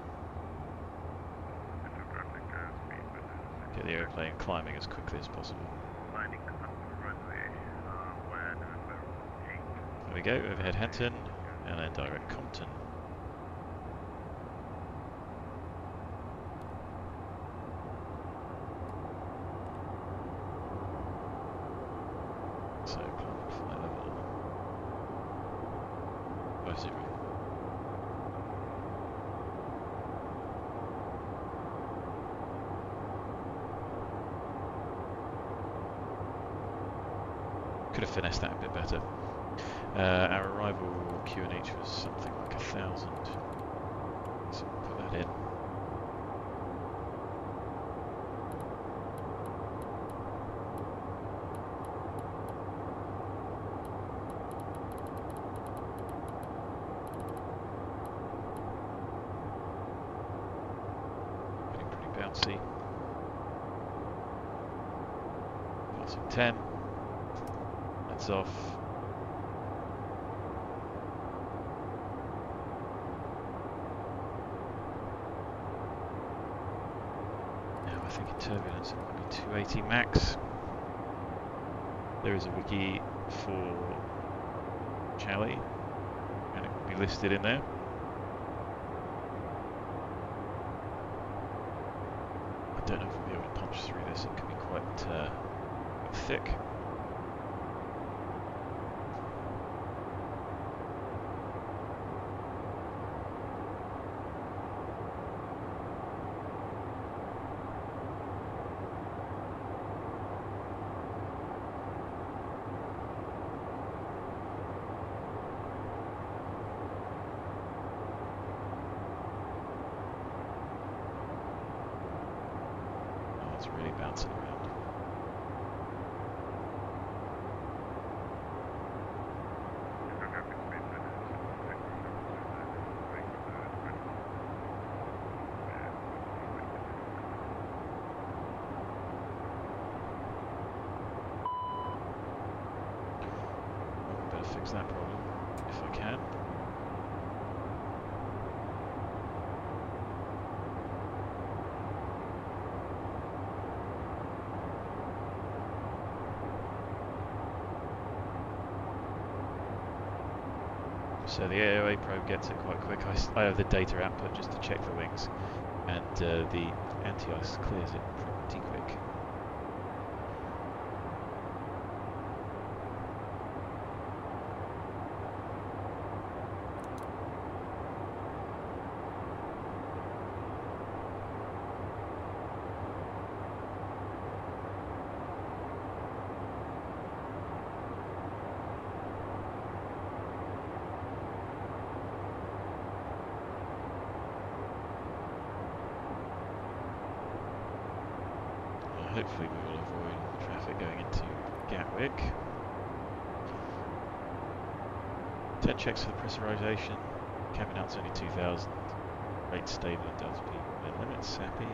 get the airplane climbing as quickly as possible. There we go, overhead Henton, and then direct Compton. So, climb flight level 50. Could have finessed that a bit better. Our arrival QNH was something like 1,000. So we'll put that in. Getting pretty bouncy. Passing 10. That's off. I think in turbulence it might be 280 max. There is a wiki for Charlie, and it will be listed in there. I don't know if we'll be able to punch through this, it can be quite thick. It's really bouncing around. I better fix that problem if I can. So the AOA probe gets it quite quick. I have the data output just to check the wings, and the anti-ice clears it pretty quick. Hopefully we will avoid traffic going into Gatwick. 10 checks for the pressurization. Cabin out's only 2,000. Rate stable and Delta P within limits. Happy.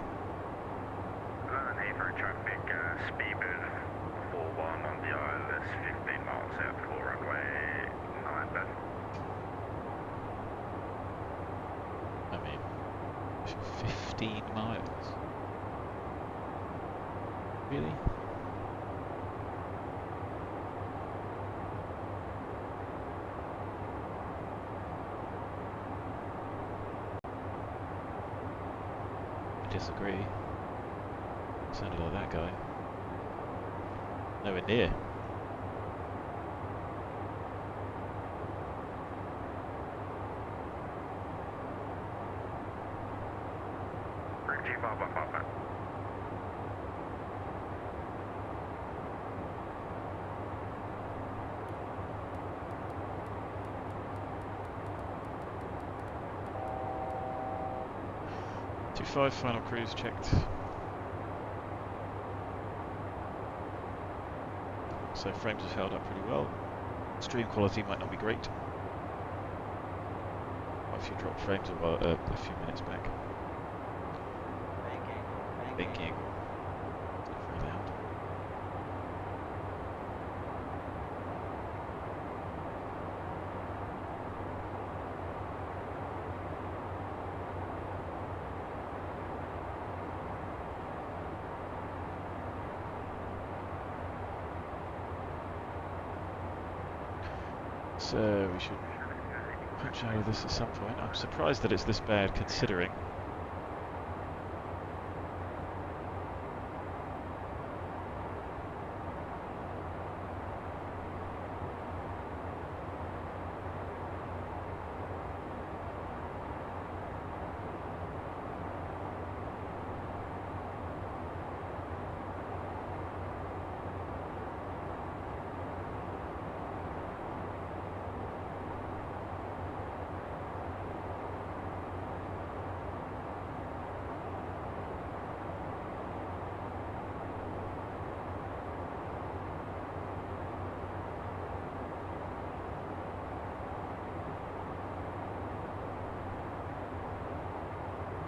Neighbour traffic, speedbird 41 on the ILS, 15 miles out for runway 9 left. I mean, 15 miles. Really? I disagree. Sounded like that guy. Nowhere near. Papa. .25 final cruise checked. So frames have held up pretty well. Stream quality might not be great. A few drop frames a few minutes back. Banking. Very loud. So we should punch out of this at some point. I'm surprised that it's this bad considering.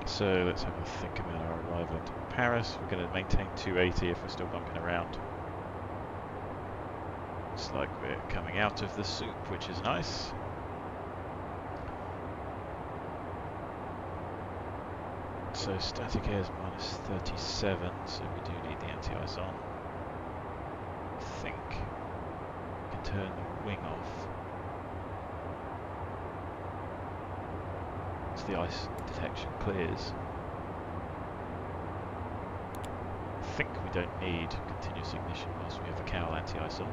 So let's have a think about our arrival into Paris. We're going to maintain 280 if we're still bumping around. Looks like we're coming out of the soup, which is nice. So static air is minus 37, so we do need the anti-ice on. I think we can turn the wing off. The ice detection clears. I think we don't need continuous ignition whilst we have the cowl anti-ice on.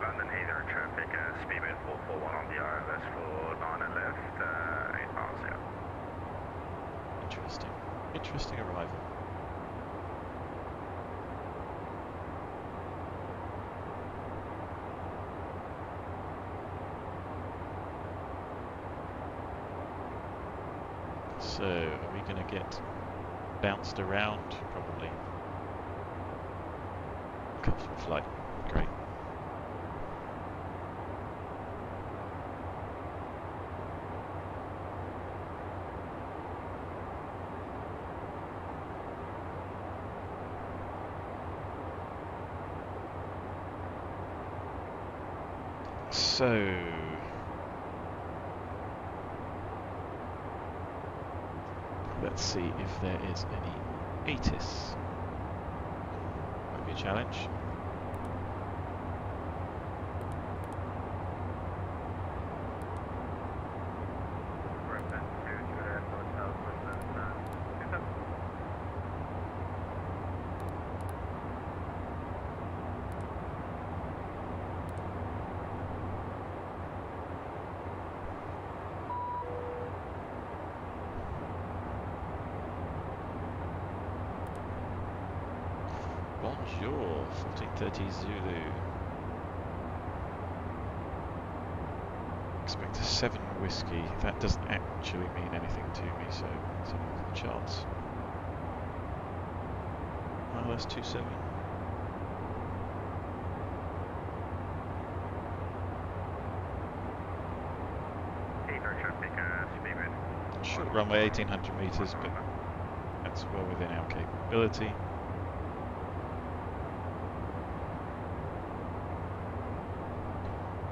London Heather traffic, speedwind 441 on the RLS for 9 and left, 8 miles, yeah. Interesting. Interesting arrival. So, are we going to get bounced around? Probably. Comfortable flight. Great. So... let's see if there is any ATIS. Might be a challenge. Bonjour, 1430 Zulu. Expect a 7 whiskey. That doesn't actually mean anything to me, so let's have a look at the charts. RLS 27. Short runway 1800 meters, but that's well within our capability.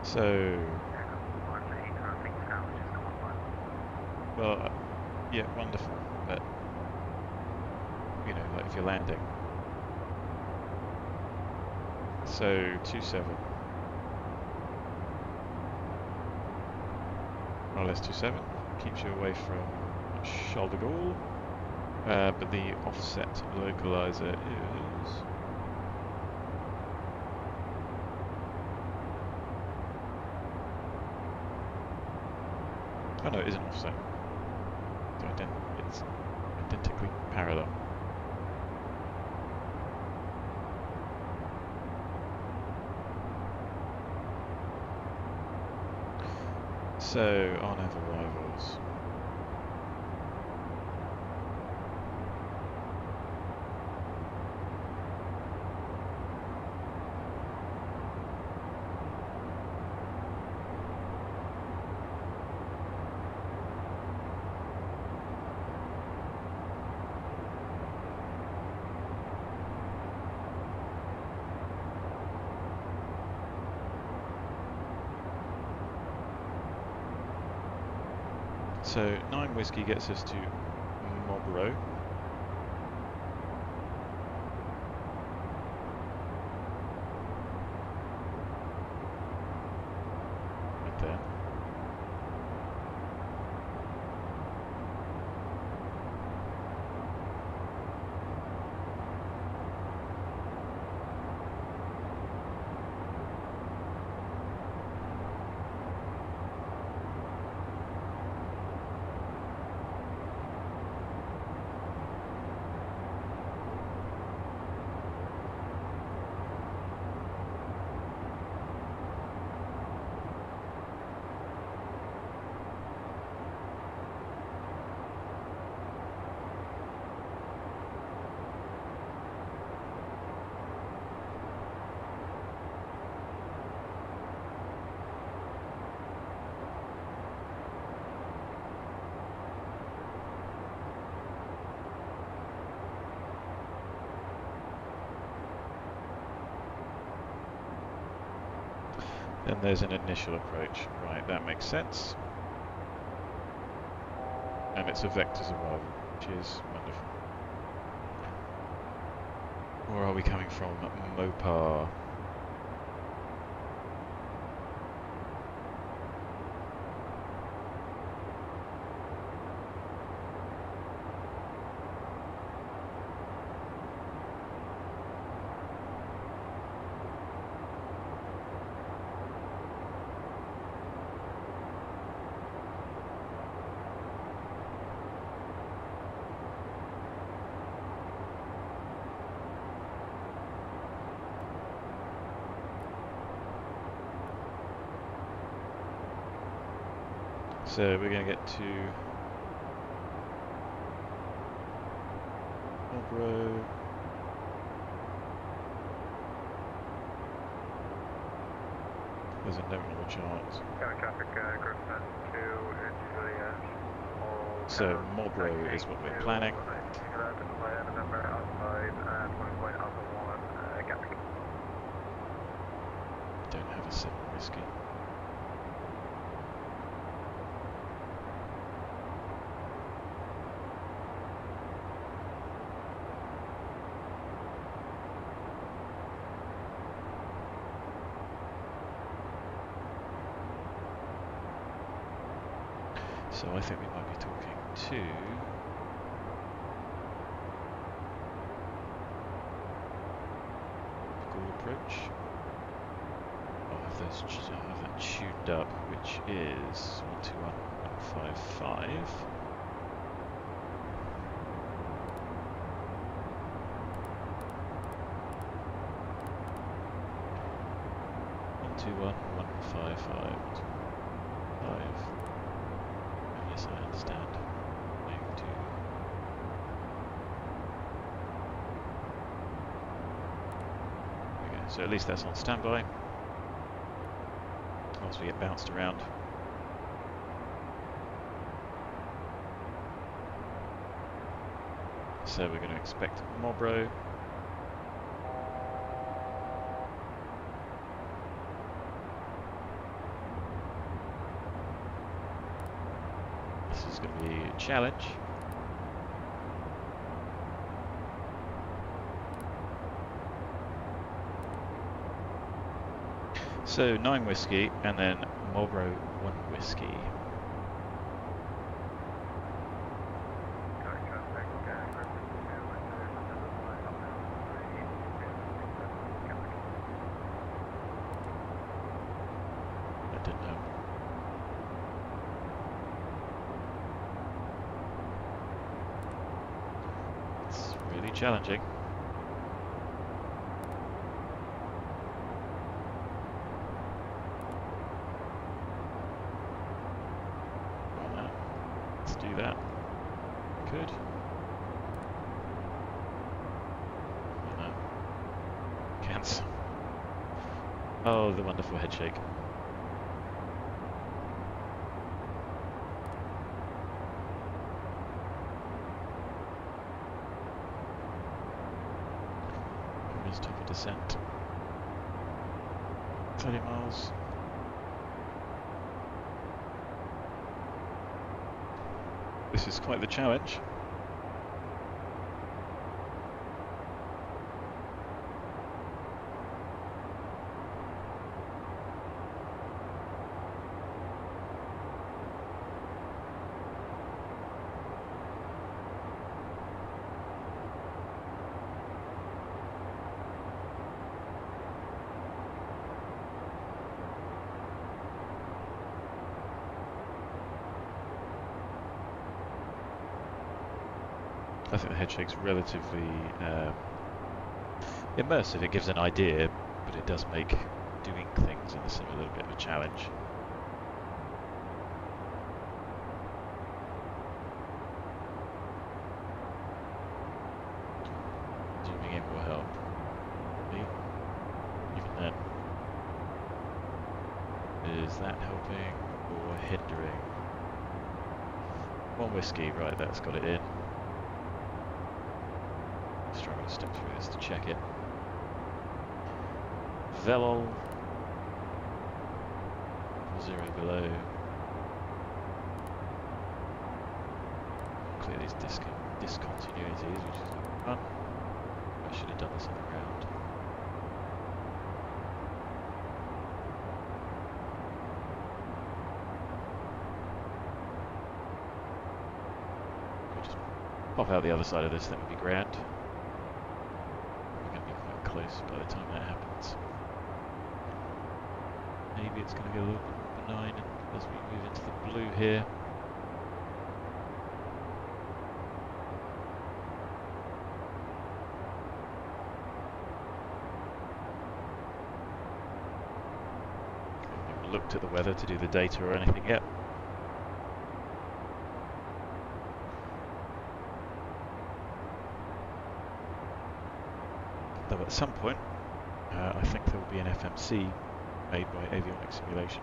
So, well, yeah, wonderful, but, you know, like if you're landing. So, 27. RLS 27 keeps you away from Charles de Gaulle, but the offset localizer is... Oh no, it is an offset. So it's identically parallel. So, on-nav arrivals. So 9 Whiskey gets us to Mobro. Right there. Then there's an initial approach. Right, that makes sense. And it's a vector's arrival, which is wonderful. Or are we coming from MOPAR? So we're going to get to Mobro. There's a note on the chart. Traffic group 2 So Mobro is what we're planning. November outside and 1 Alpha 1 Gatwick. Don't have a 7 Whiskey. So I think we might be talking to Goal approach. I'll have that tuned up, which is 121.155. Yes, I understand. Okay, so at least that's on standby. Whilst we get bounced around. So we're going to expect Mobro. This is going to be a challenge. So 9 Whiskey and then Mobro 1 Whiskey. I didn't know. challenging. Let's do that. Good. No. Cancel. Oh, the wonderful head shake. Where's top of descent? 30 miles. This is quite the challenge. I think the head shake's relatively immersive. It gives an idea, but it does make doing things in the sim a little bit of a challenge. Zooming in will help. Even then. Is that helping or hindering? One whiskey, right, that's got it in. Struggling to step through this to check it. VELOL 0 below. Clear these discontinuities, which is fun. I should have done this on the ground. Could just pop out the other side of this, that would be grand. Close by the time that happens. Maybe it's going to get a little bit more benign as we move into the blue here. I haven't looked at the weather to do the data or anything yet. Though at some point, I think there will be an FMC made by Avionics Simulation.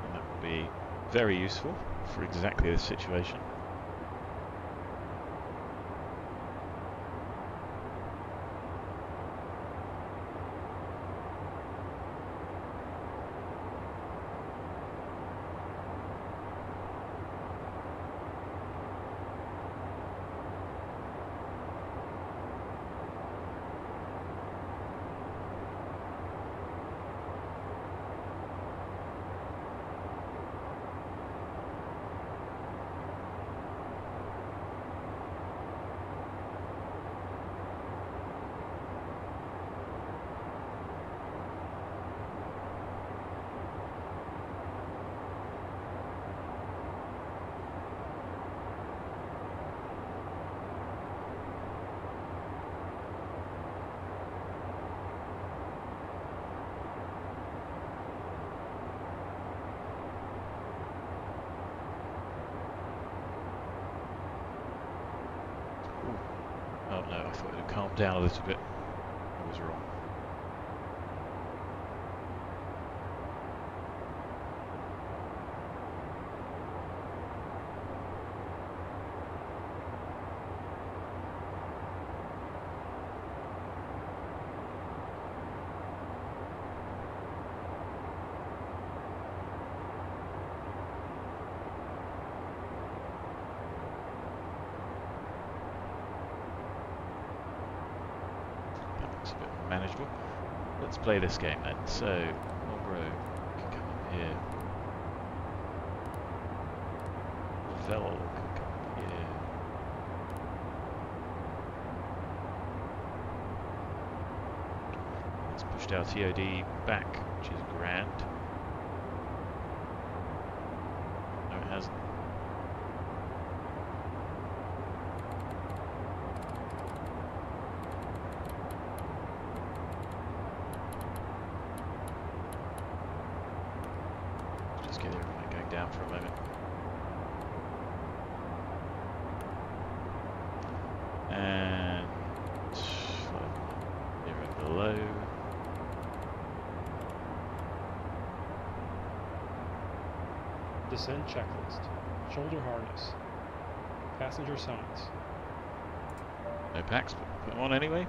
And that will be very useful for exactly this situation. Oh no, I thought it had calmed down a little bit. I was wrong. It's a bit more manageable. Let's play this game then. So, MORTAR can come up here. VELOL can come up here. It's pushed our TOD back, which is grand. No, it hasn't. Okay, they're right, going down for a moment. And 5 below. Descent checklist. Shoulder harness. Passenger signs. No packs, but put them on anyway.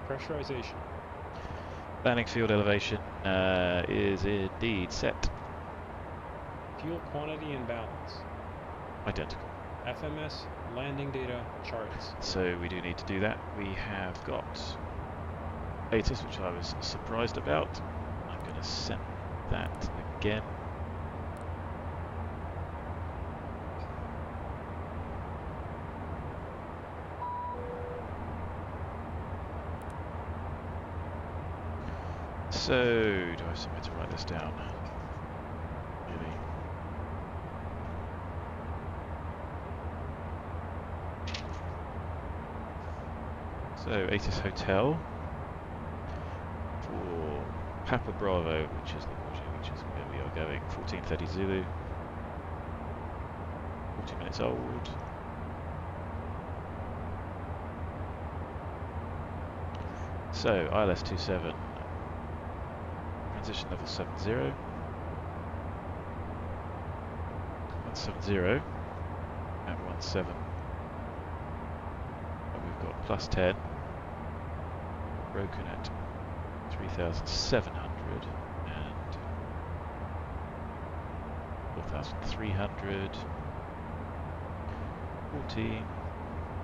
Pressurization. Landing field elevation is indeed set. Fuel quantity and balance. Identical. FMS landing data charts. So we do need to do that. We have got ATIS, which I was surprised about. I'm going to send that again. So, do I have somewhere to write this down? Really? So, ATIS Hotel for Papa Bravo, which is where we are going. 1430 Zulu. 40 minutes old. So, ILS-27. Transition level 70. 170 at 17. And we've got plus 10. Broken at 3,700 and 4,300. 14.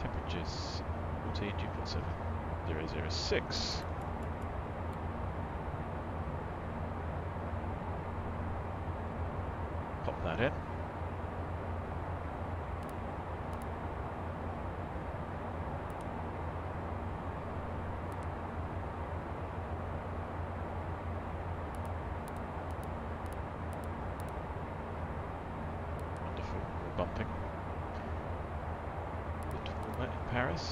Temperatures 14, dew point 7,006. Pop that in. Wonderful. We're bumping. Bit warmer in Paris.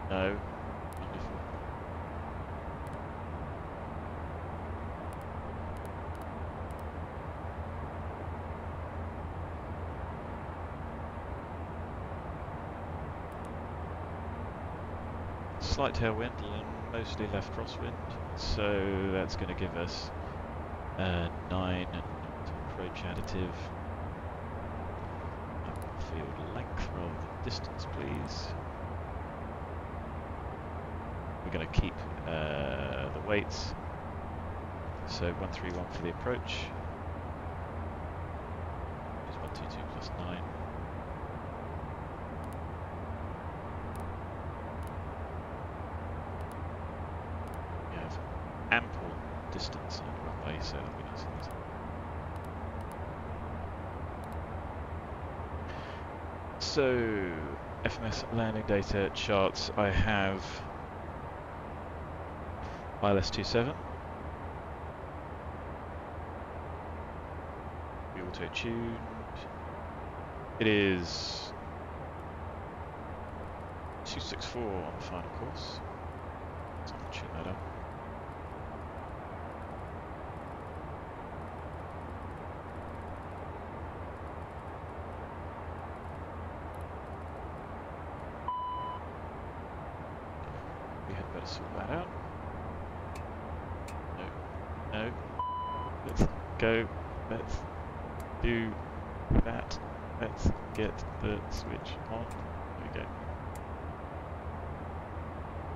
No. Wonderful. Slight tailwind and mostly left crosswind, so that's going to give us 9 and to approach additive. Field length rather than distance, please. We're going to keep the weights, so 131 for the approach, is 122 plus 9. We have ample distance on the runway, so that'll be nice and easy. So, FMS landing data charts, I have ILS-27. We auto-tuned. It is 264 on the final course. So I'll tune that up. We had better sort that out. No, let's go, let's do that, let's get the switch on, there we go.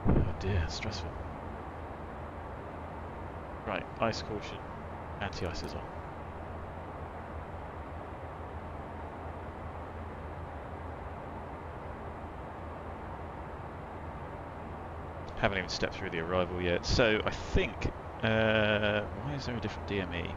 Oh dear, stressful. Right, ice caution, anti-ice is on. Haven't even stepped through the arrival yet, so I think why is there a different DME?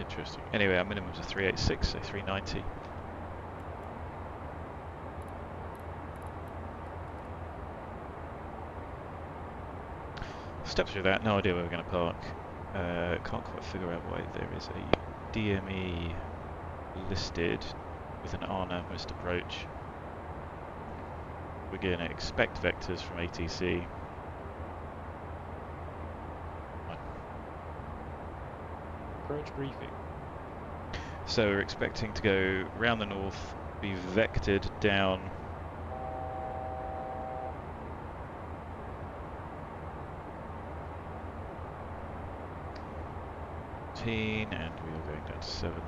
Interesting. Anyway, our minimums are 386, so 390. Step through that, no idea where we're going to park. Can't quite figure out why there is a DME listed with an RNAV missed approach. We're going to expect vectors from ATC. Approach briefing. So we're expecting to go round the north, be vectored down and we are going down to 7.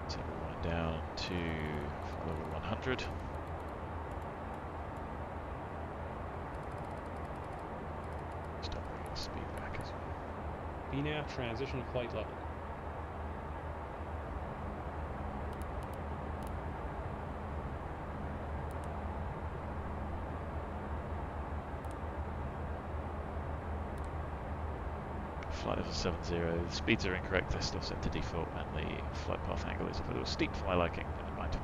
So we're going down to level 100. Stop bringing the speed back as well. VNAV transition flight level. Flight level 70, the speeds are incorrect, they're still set to default, and the flight path angle is a little steep for my liking, but never mind.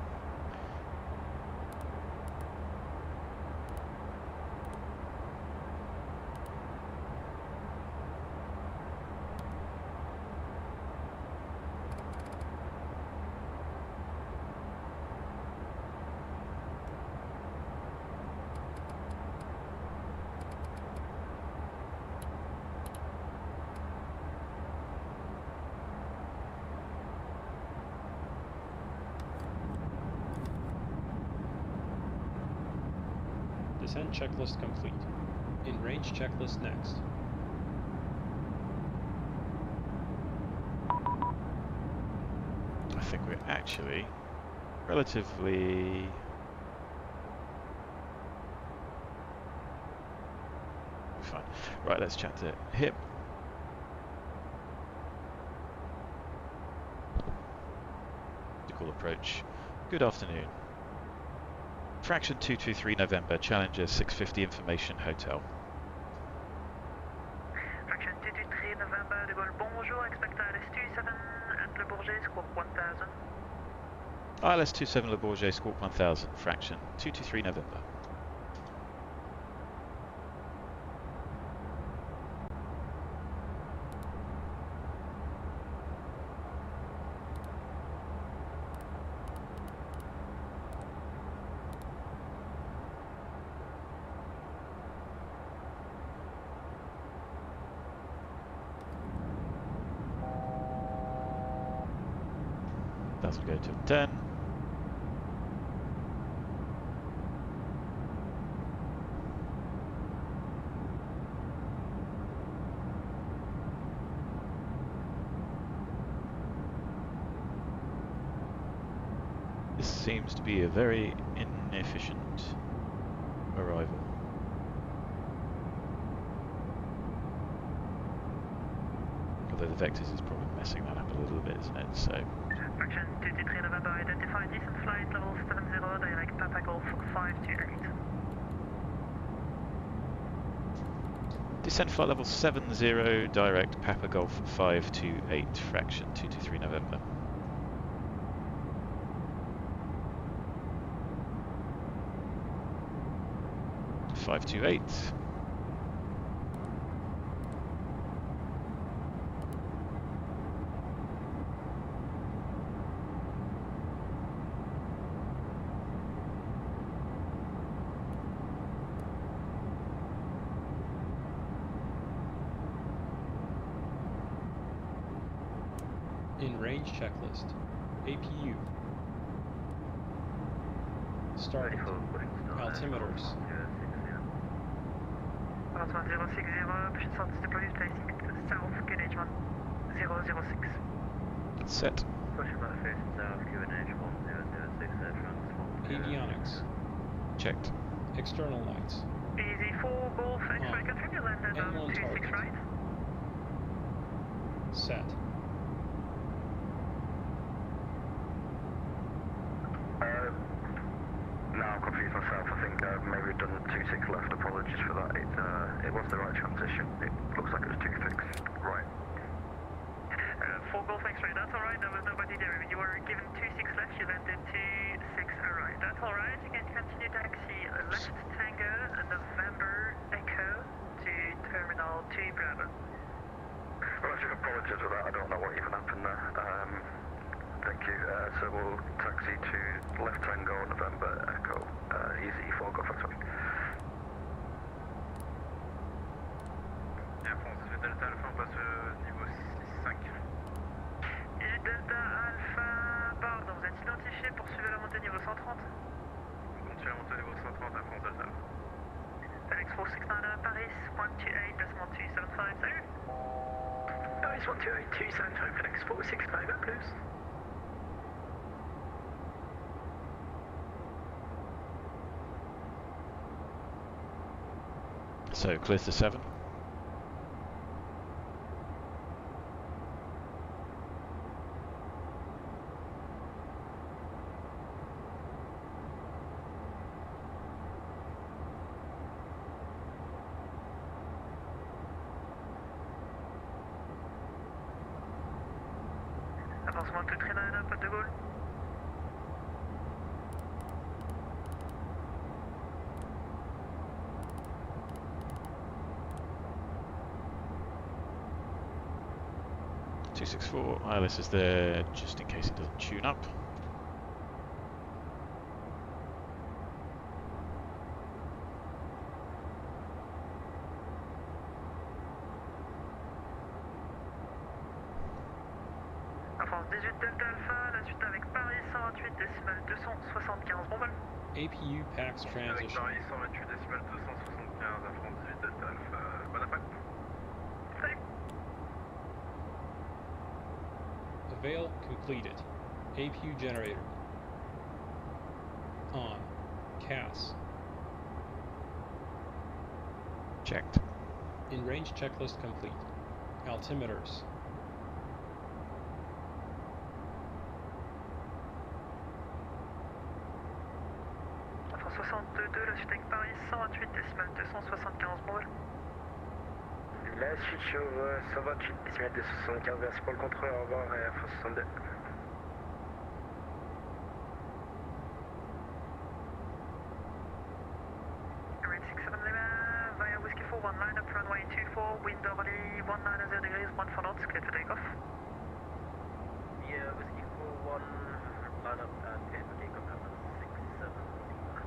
Descent checklist complete. In range checklist next. I think we're actually relatively... fine. Right, let's chat to him. DeepCool approach. Good afternoon. Fraction 223 November, Challenger 650 Information Hotel. Fraction 223 November, de Gaulle, bonjour, expect ILS-27 at Le Bourget, squawk 1000. ILS-27 Le Bourget, squawk 1000, fraction 223 November. Doesn't go till 10. This seems to be a very inefficient arrival. Although the vectors is probably messing that up a little bit, isn't it? So. Fraction 223 November, identify decent flight level 70, direct Papa Golf 528. Descent flight level 70, direct Papa Golf 528, fraction 223 November. (528). In range checklist. APU. Start. Altimeters. Altitude 060, push south deploy placing south, QNH 1006. Set. Pushing back facing south, QNH 1006, transform. Avionics. Checked. External lights. Easy 4 Golf X-ray, confirm you landed on M1 26 target. right. Set. Now I'm confused myself. I think maybe we've done 26 left. Apologies for that. It was the right transition. It looks like it was 2 fixed right. 4 Golf X-ray, that's alright, there was nobody there. You were given 26 left, you landed 26 right. That's That's alright, you can continue taxi left Tango, November Echo to Terminal 2 Bravo. Well, I should apologise for that, I don't know what even happened there. Thank you. So we'll taxi to left Tango, November Echo, easy 4 Go Factory. Bien, France, Delta Alpha, on passe au niveau 6-5. Delta Alpha, pardon, vous êtes identifié, poursuivez la montée niveau 130. On continue la montée au niveau 130 à France Delta Alpha. FedEx 469 Paris 128.275, salut. Paris 128.275, FedEx 469 up close. So clear to 7. Avancement 239 up de Gaulle. ILS is there just in case it doesn't tune up. France 18 Delta Alpha, la suite avec Paris 128.275, bon vol. APU PAX Avec transition. Paris 128.275 à France 18 Delta Alpha. Bon impact. Salut. Avail completed. APU generator. On. CAS. Checked. In range checklist complete. Altimeters. France 62, la suite avec Paris 128.275, bon vol. La suite sur 128.275, merci pour le contrôle, au revoir Air France 62. Alright, 67 Lima, via Whiskey 41, line up runway 24, wind overly 190 degrees, 1 for knots, clear to take off. Yeah, Whiskey 41, line up and clear for takeoff number 67 Lima.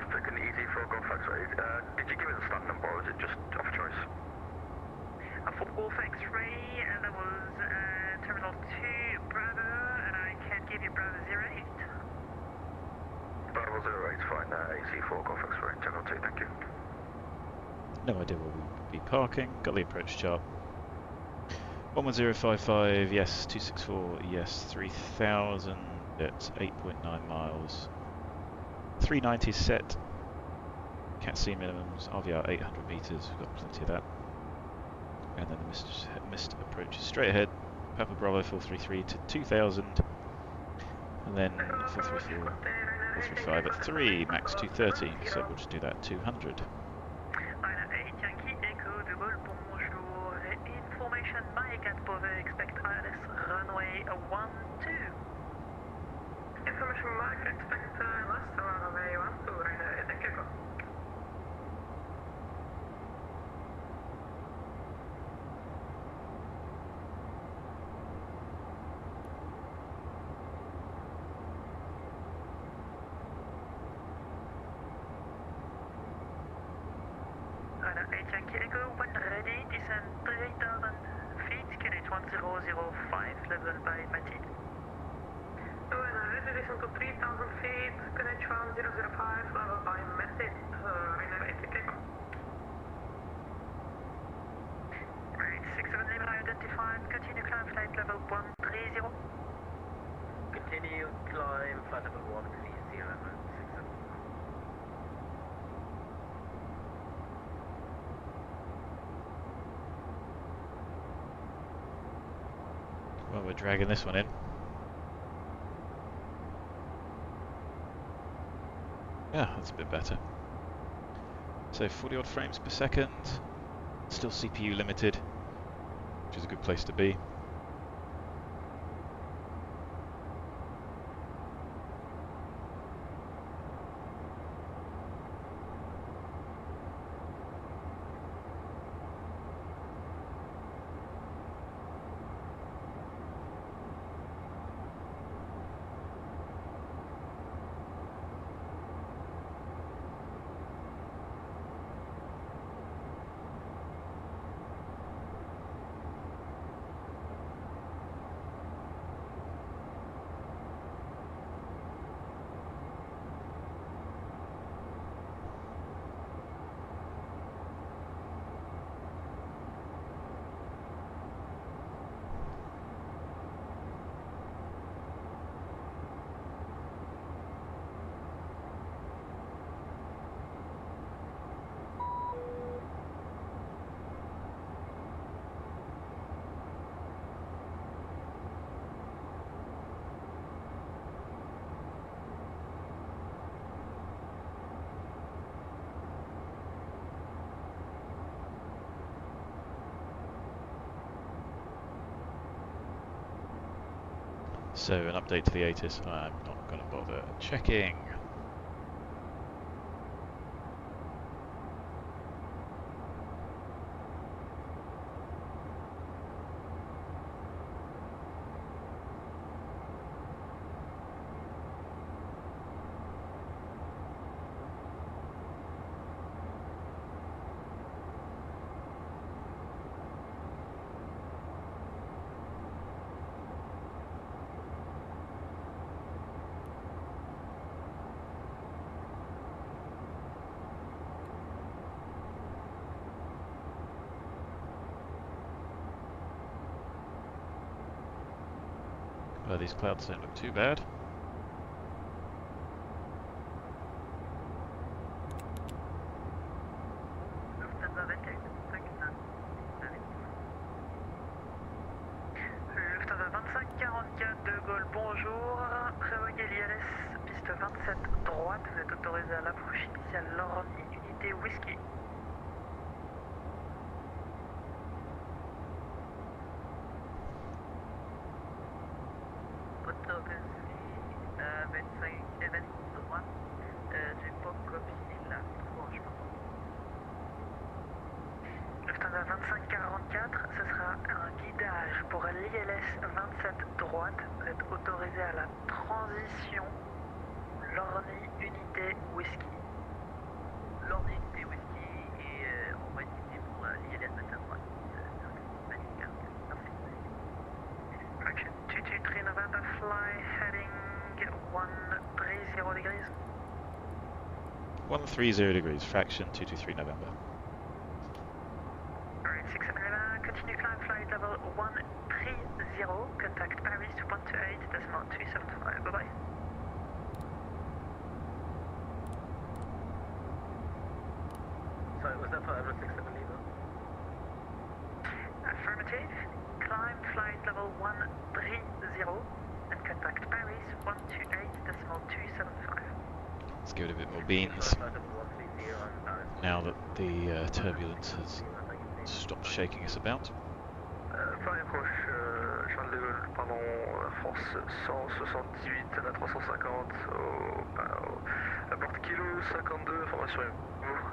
Take an easy 4 Go Factory. Did you give it a stand number or was it just off choice? For Golf X-ray, that was Terminal 2 Bravo, and I can give you Bravo 08. Bravo 08, fine. Easy 4 Go Factory. Channel 2, thank you. No idea where we would be parking. Got the approach chart. 11055, yes. 264, yes. 3000 at 8.9 miles. 390 set. Cat C minimums. RVR 800 meters. We've got plenty of that. And then the missed approach is straight ahead. Papa Bravo 433 to 2000. And then 434, 435 at 3, max 230. So we'll just do that 200. Yankee Echo de Gaulle, bonjour. Information Mike at Bove, expect ILS runway 12. Information Mike, expect ILS runway 12, thank you. Yankee Echo, when ready, descend 3000 feet, QNH 1005, level by Mati. When ready, descend to 3000 feet, QNH 1005, level by Mati, Rainer Yankee Echo. Right, 67 Lima identified, continue climb flight level 130. Continue climb flight level 130 at 67. Well, we're dragging this one in. Yeah, that's a bit better. So 40 odd frames per second. Still CPU limited, which is a good place to be. So an update to the ATIS, I'm not going to bother checking. Well, these clouds don't look too bad. Lufthansa 24, Lufthansa 2544 de Gaulle, bonjour. Prévoyez l'ILS, piste 27 droite, vous êtes autorisé à l'approche initiale Lorny, unité whisky. Autorisé 25 et 20 droite, j'ai pas copié la franchement. Lufthansa 2544, ce sera un guidage pour l'ILS 27 droite. Vous êtes autorisé à la transition Lorny unité whisky. Lorny unité whisky et on va utiliser pour l'ILS 27 droite. Merci. Fraction 223 November, fly heading 130 degrees. 130 degrees, fraction 223 November. Alright, 611, continue climb flight level 130, contact Paris 128.275, bye bye. Sorry, was that for Everett 67 lever? Affirmative, climb flight level 130 and contact Paris 128.275. Let's give it a bit more beans. Now that the turbulence has stopped shaking us about. Paris approche, Charles de Gaulle, pardon, France 178 à la 350 à porte kilo 52, information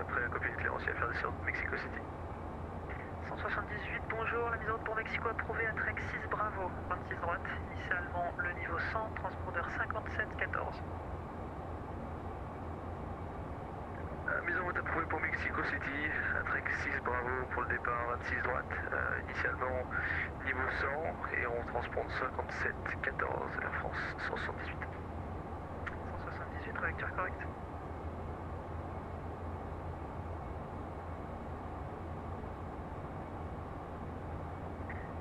après la copie éclairancière faire descente Mexico City. 178, bonjour, la mise en route pour Mexico approuvée à Trek 6 Bravo, 26 droite, initialement le niveau 100, transpondeur 5714. Mise en route approuvée pour Mexico City, Trek 6 Bravo pour le départ 26 droite, initialement niveau 100 et on transpond 5714 Air France 178. 178, trajectoire correcte.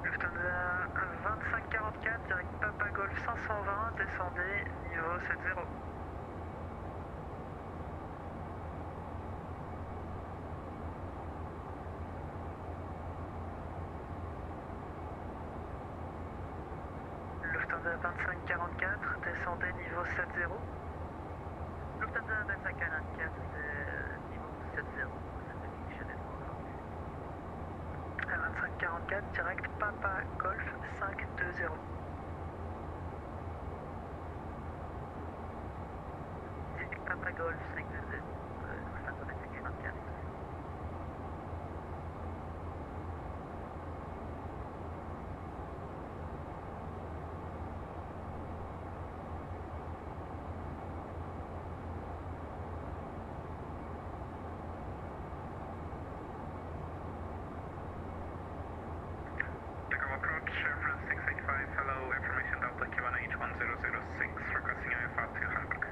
Lufthansa 2544, direct Papa Golf 520, descendez, niveau 70. Lufthansa 2544, descendez, niveau 70. Lufthansa 2544, niveau 70. 2544, direct Papa Golf 520. Papa Golf 520, Lufthansa 2544. Approach, Air France 685, hello, information Delta Q1H1006, requesting IFR to Hamburg.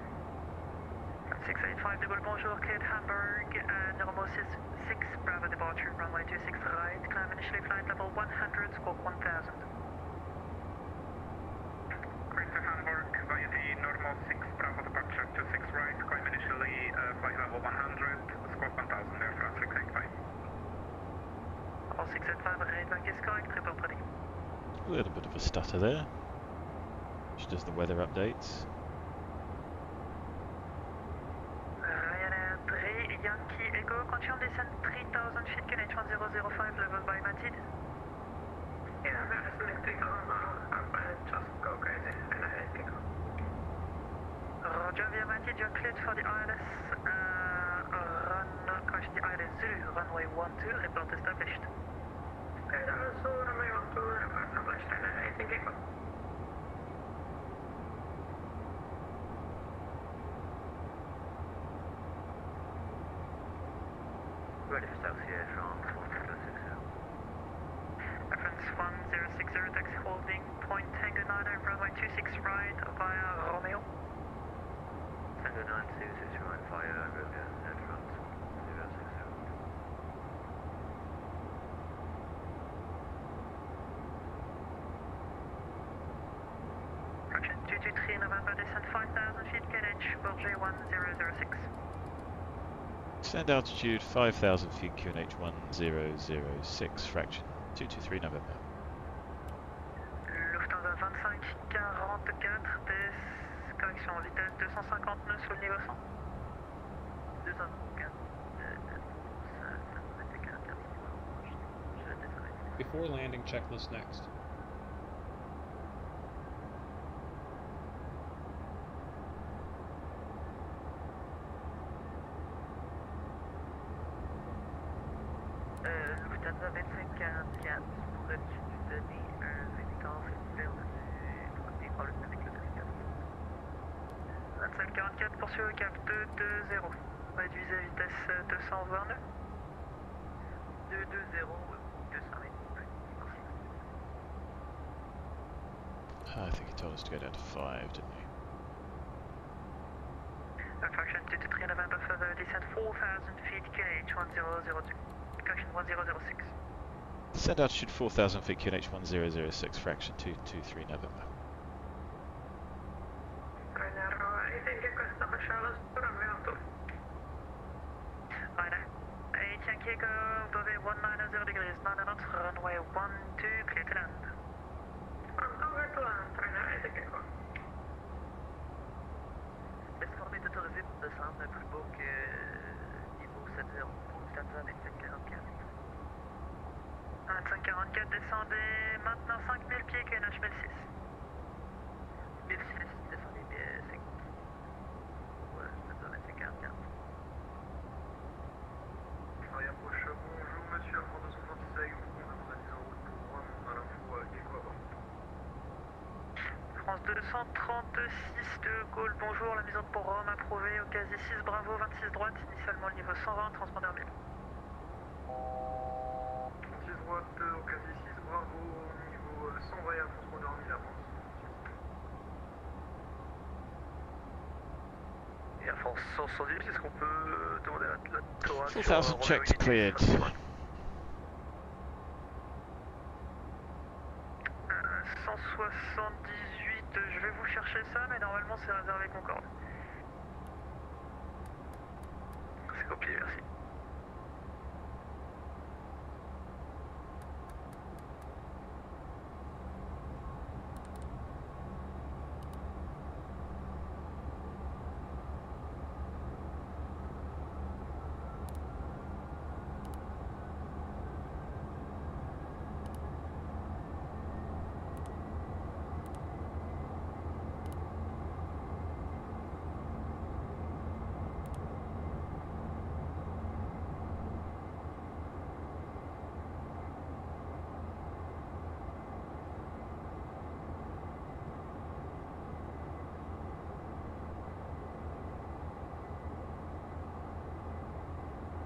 685 de Gaulle, bonjour, cleared Hamburg, Normal 6 Bravo departure, runway 26 right, climb initially flight level 100, squawk 1000. Going to Hamburg via the normal 6 Bravo departure 26 right, climb initially flight level 100, squawk 1000, Air France 685. All 685, rating is correct, report ready. A little bit of a stutter there. She does the weather updates. Ryanair 3 Yankee Echo, confirm descent 3000 feet, QNH 1005, level by Matid. Yeah, Madison is 3000, just go crazy. Roger, we are mighty, you're cleared for the ILS, correction, the ILS Zulu, runway 12, report established. So runway 12, established, and I think it. Ready for South Sierra France, 1060. Reference 1060, taxi holding point Tango 9 runway 26 right via Romeo. Tango 926 right via Radeon, Air France 1060. Fraction 223 November, descent 5,000 feet, QNH, Bourget 1006. Descend altitude 5,000 feet, QNH 1006, fraction 223 November. Lufthansa 2544, correction, vitesse 250 nœuds sous le niveau 100. 250, Before landing, checklist next. Lufthansa 2544, pourrais-tu nous donner un indicateur vers des problèmes avec le navigation? 2544, poursuivre au cap 220. Réduisez vitesse 220 nœuds. 220 ou 220. Merci. I think he told us to go down to 5, didn't he? Fraction 223 November, further descent 4,000 feet, QNH 1002. Correction 1006. Descend altitude 4,000 feet, QNH 1006, fraction 223 November. I think questa facciamo runway 12. Right, 8 Yankee Echo, Bovee 190 degrees, 9 knots, runway 12, clear to land. Over to land, I think it goes. Est-ce qu'on est autorisé pour descendre plus bas que niveau 70 pour Lufthansa 2544? 2544, descendez maintenant 5000 pieds, QNH 1006. 1006, descendez 5. Ouais, Lufthansa 2544. Paris approche, bonjour monsieur, Alpha 236, on a mise en route pour Rome, on a l'info écho avant. France 236 de Gaulle, bonjour, la mise en pour Rome approuvée, au quasi 6 Bravo, 26 droite, initialement le niveau 120, transpondeur 1000. 6 droite, au quasi 6 bravo, niveau 120 à transpondeur 1000 avance. Et Air France 178, est-ce qu'on peut demander la Torah sur 4,000 checked, cleared. 178, je vais vous chercher ça, mais normalement c'est réservé Concorde. C'est copié, merci.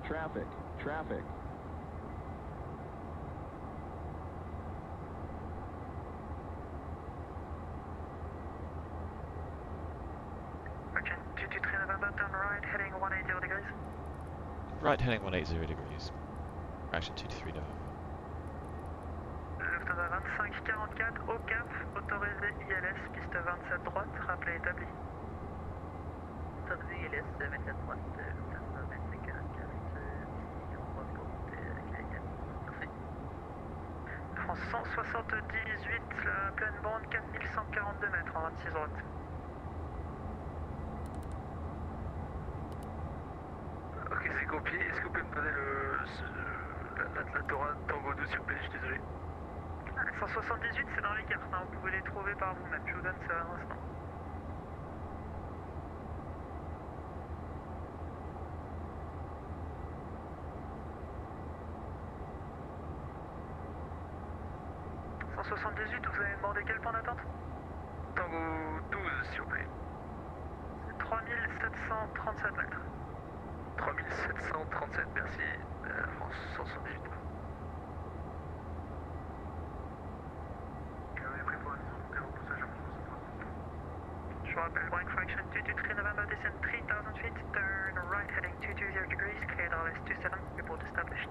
Traffic, traffic. Fraction 223 November, turn right, heading 180 degrees. Right heading 180 degrees. Fraction 223 November. Lufthansa 2544, au cap, autorisé ILS, piste 27 droite, rappelé établi. Autorisé ILS 27 droite, Lufthansa 2544, décision report canadienne. Merci. France 178, la pleine bande 4142 mètres en 26 droite. Ok, c'est copié. Est-ce que vous pouvez me donner la Torah Tango 2 s'il vous plaît, je suis désolé. 178, c'est dans les cartes, hein, vous pouvez les trouver par vous-même, je vous donne ça un instant. 178, vous avez demandé quel point d'attente? Tango 12, s'il vous plaît. 3737 mètres. 3737, merci. France 178. Je vous rappelle, Black Fraction 223 November, descend 3000 feet, turn right heading 220 degrees, cleared LS27, report established.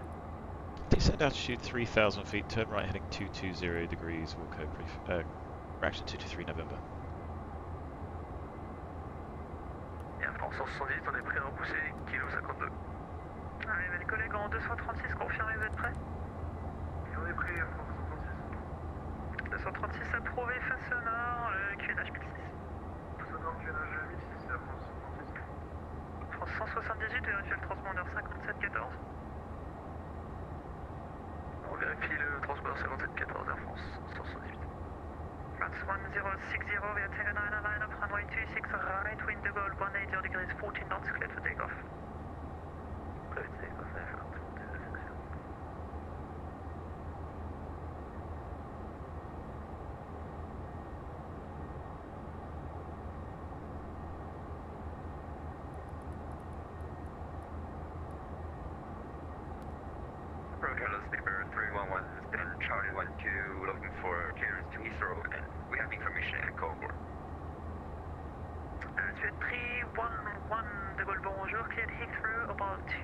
Descend altitude 3,000 feet, turn right heading 220 degrees, Wilco, fraction 223 November. Et à France 178, on est prêt à repousser, kilo 52. Allez, les collègues en 236, confirmez, vous êtes prêts? Et on est prêt à France 136. 236 approuvé, face au nord, QNH 1006. Face au nord, QNH 1006 à France 136. France 178, vérifiez le transpondeur 5714. On vérifie le transpondeur 5714 Air France 178. France 1060, we are taking 9 line up, runway 26 right, wind to goal 180 degrees, 14 knots, cleared for takeoff. Cleared for takeoff, Air France 126. Roger, let's Skipper 311, then Charlie 12, looking for clearance to Heathrow, and we have information echo over. Altitude 311, de Gaulle, bonjour, cleared Heathrow, about 2,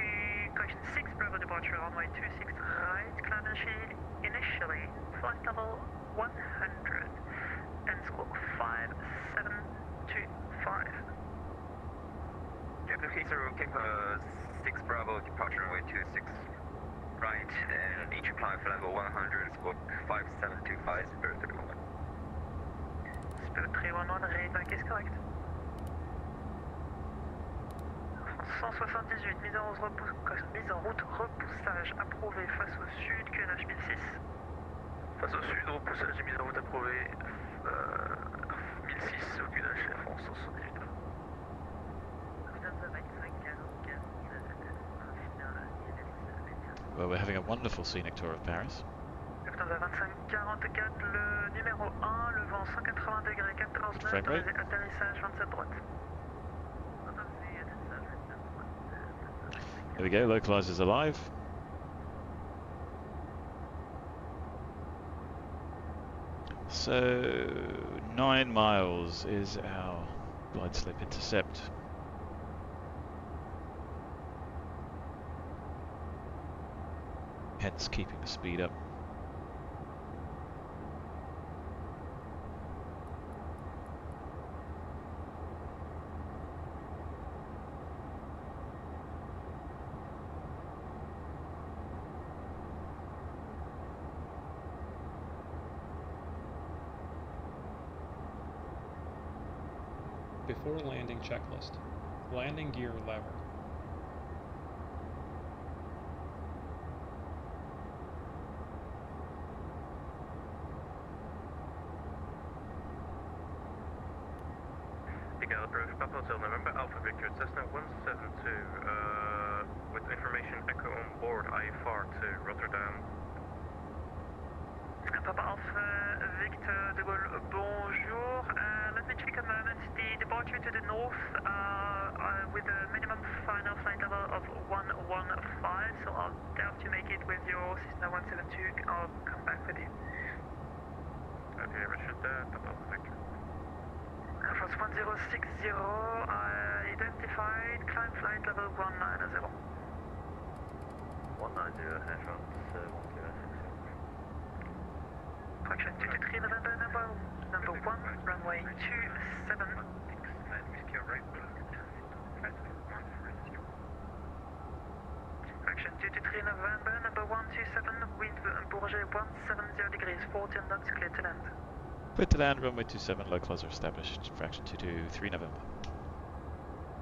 correction 6, Bravo departure, runway 26 right, climb and shield, initially, flight level 100, and squawk 5725. Captain Heathrow, keep 6 Bravo departure runway 26 right, and each climb for level 100, squawk 5725, Spirit 311. Spirit 311, read back is correct. 178, mise en route, repoussage approuvé face au sud, QNH 1006. Face au sud, repoussage et mise en route approuvé. 1006 au QNH Air France 178. Well, we're having a wonderful scenic tour of Paris. Lufthansa 2544, le numéro 1, le vent 180 degrés 14 nœuds, autorisé atterrissage 27 droite. There we go, localizers alive. So 9 miles is our glide slope intercept. Hence keeping the speed up. Before landing checklist. Landing gear lever. Egal approach Papa Hotel November Alpha Victor Cessna 172 with information echo on board IFR to Rotterdam. Papa Alpha Victor de Gaulle, bonjour. Let me check a moment. The departure to the north with a minimum final flight level of 115, so I'll have to make it with your Cessna 172. I'll come back with you. Okay, Richard, Papa Alpha Victor. Air France 1060, identified, climb flight level 190. 190, Air France 106. Fraction 223 November, number 1, runway 27. Fraction 223 November, number 127, wind Bourget 170 degrees, 14 knots, clear to land. Clear to land, runway 27, localizer established, fraction 223 November.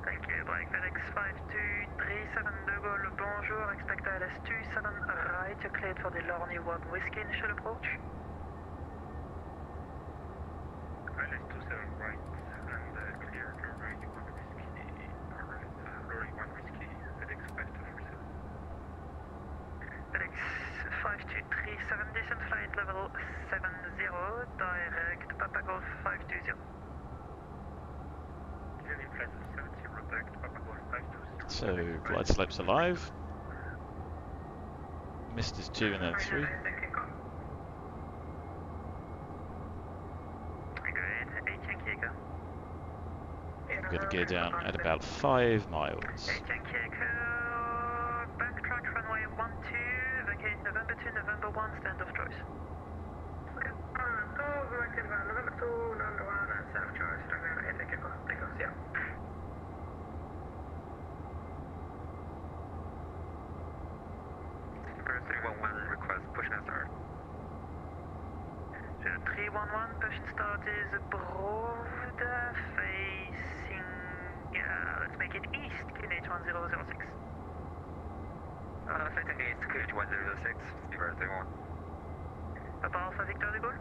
Thank you, Black FedEx 5237 de Gaulle, bonjour, expect LS27 right, you're cleared for the Lorny 1 Whiskey initial approach. LS27 right and clear to Lorry 1 Whiskey, Lorry 1 Whiskey, FedEx 5247. FedEx 5237, descent flight level 70, direct Papa Golf 520. Clearly flight 70, direct Papa Golf 520. So glide slope's alive. Mist is 2 and then 3. I'm going to gear down at about 5 miles. Backtrack runway 12, vacate November 2, November 1, stand off choice. Okay, November 2, November 1, stand off choice. Take off, yeah. First 311 request push and start. 311, push and start is Brovda facing, let's make it east, QNH 1006. Facing east, QNH 106, Speedbird 31. Papa Alpha Victor de Gaulle.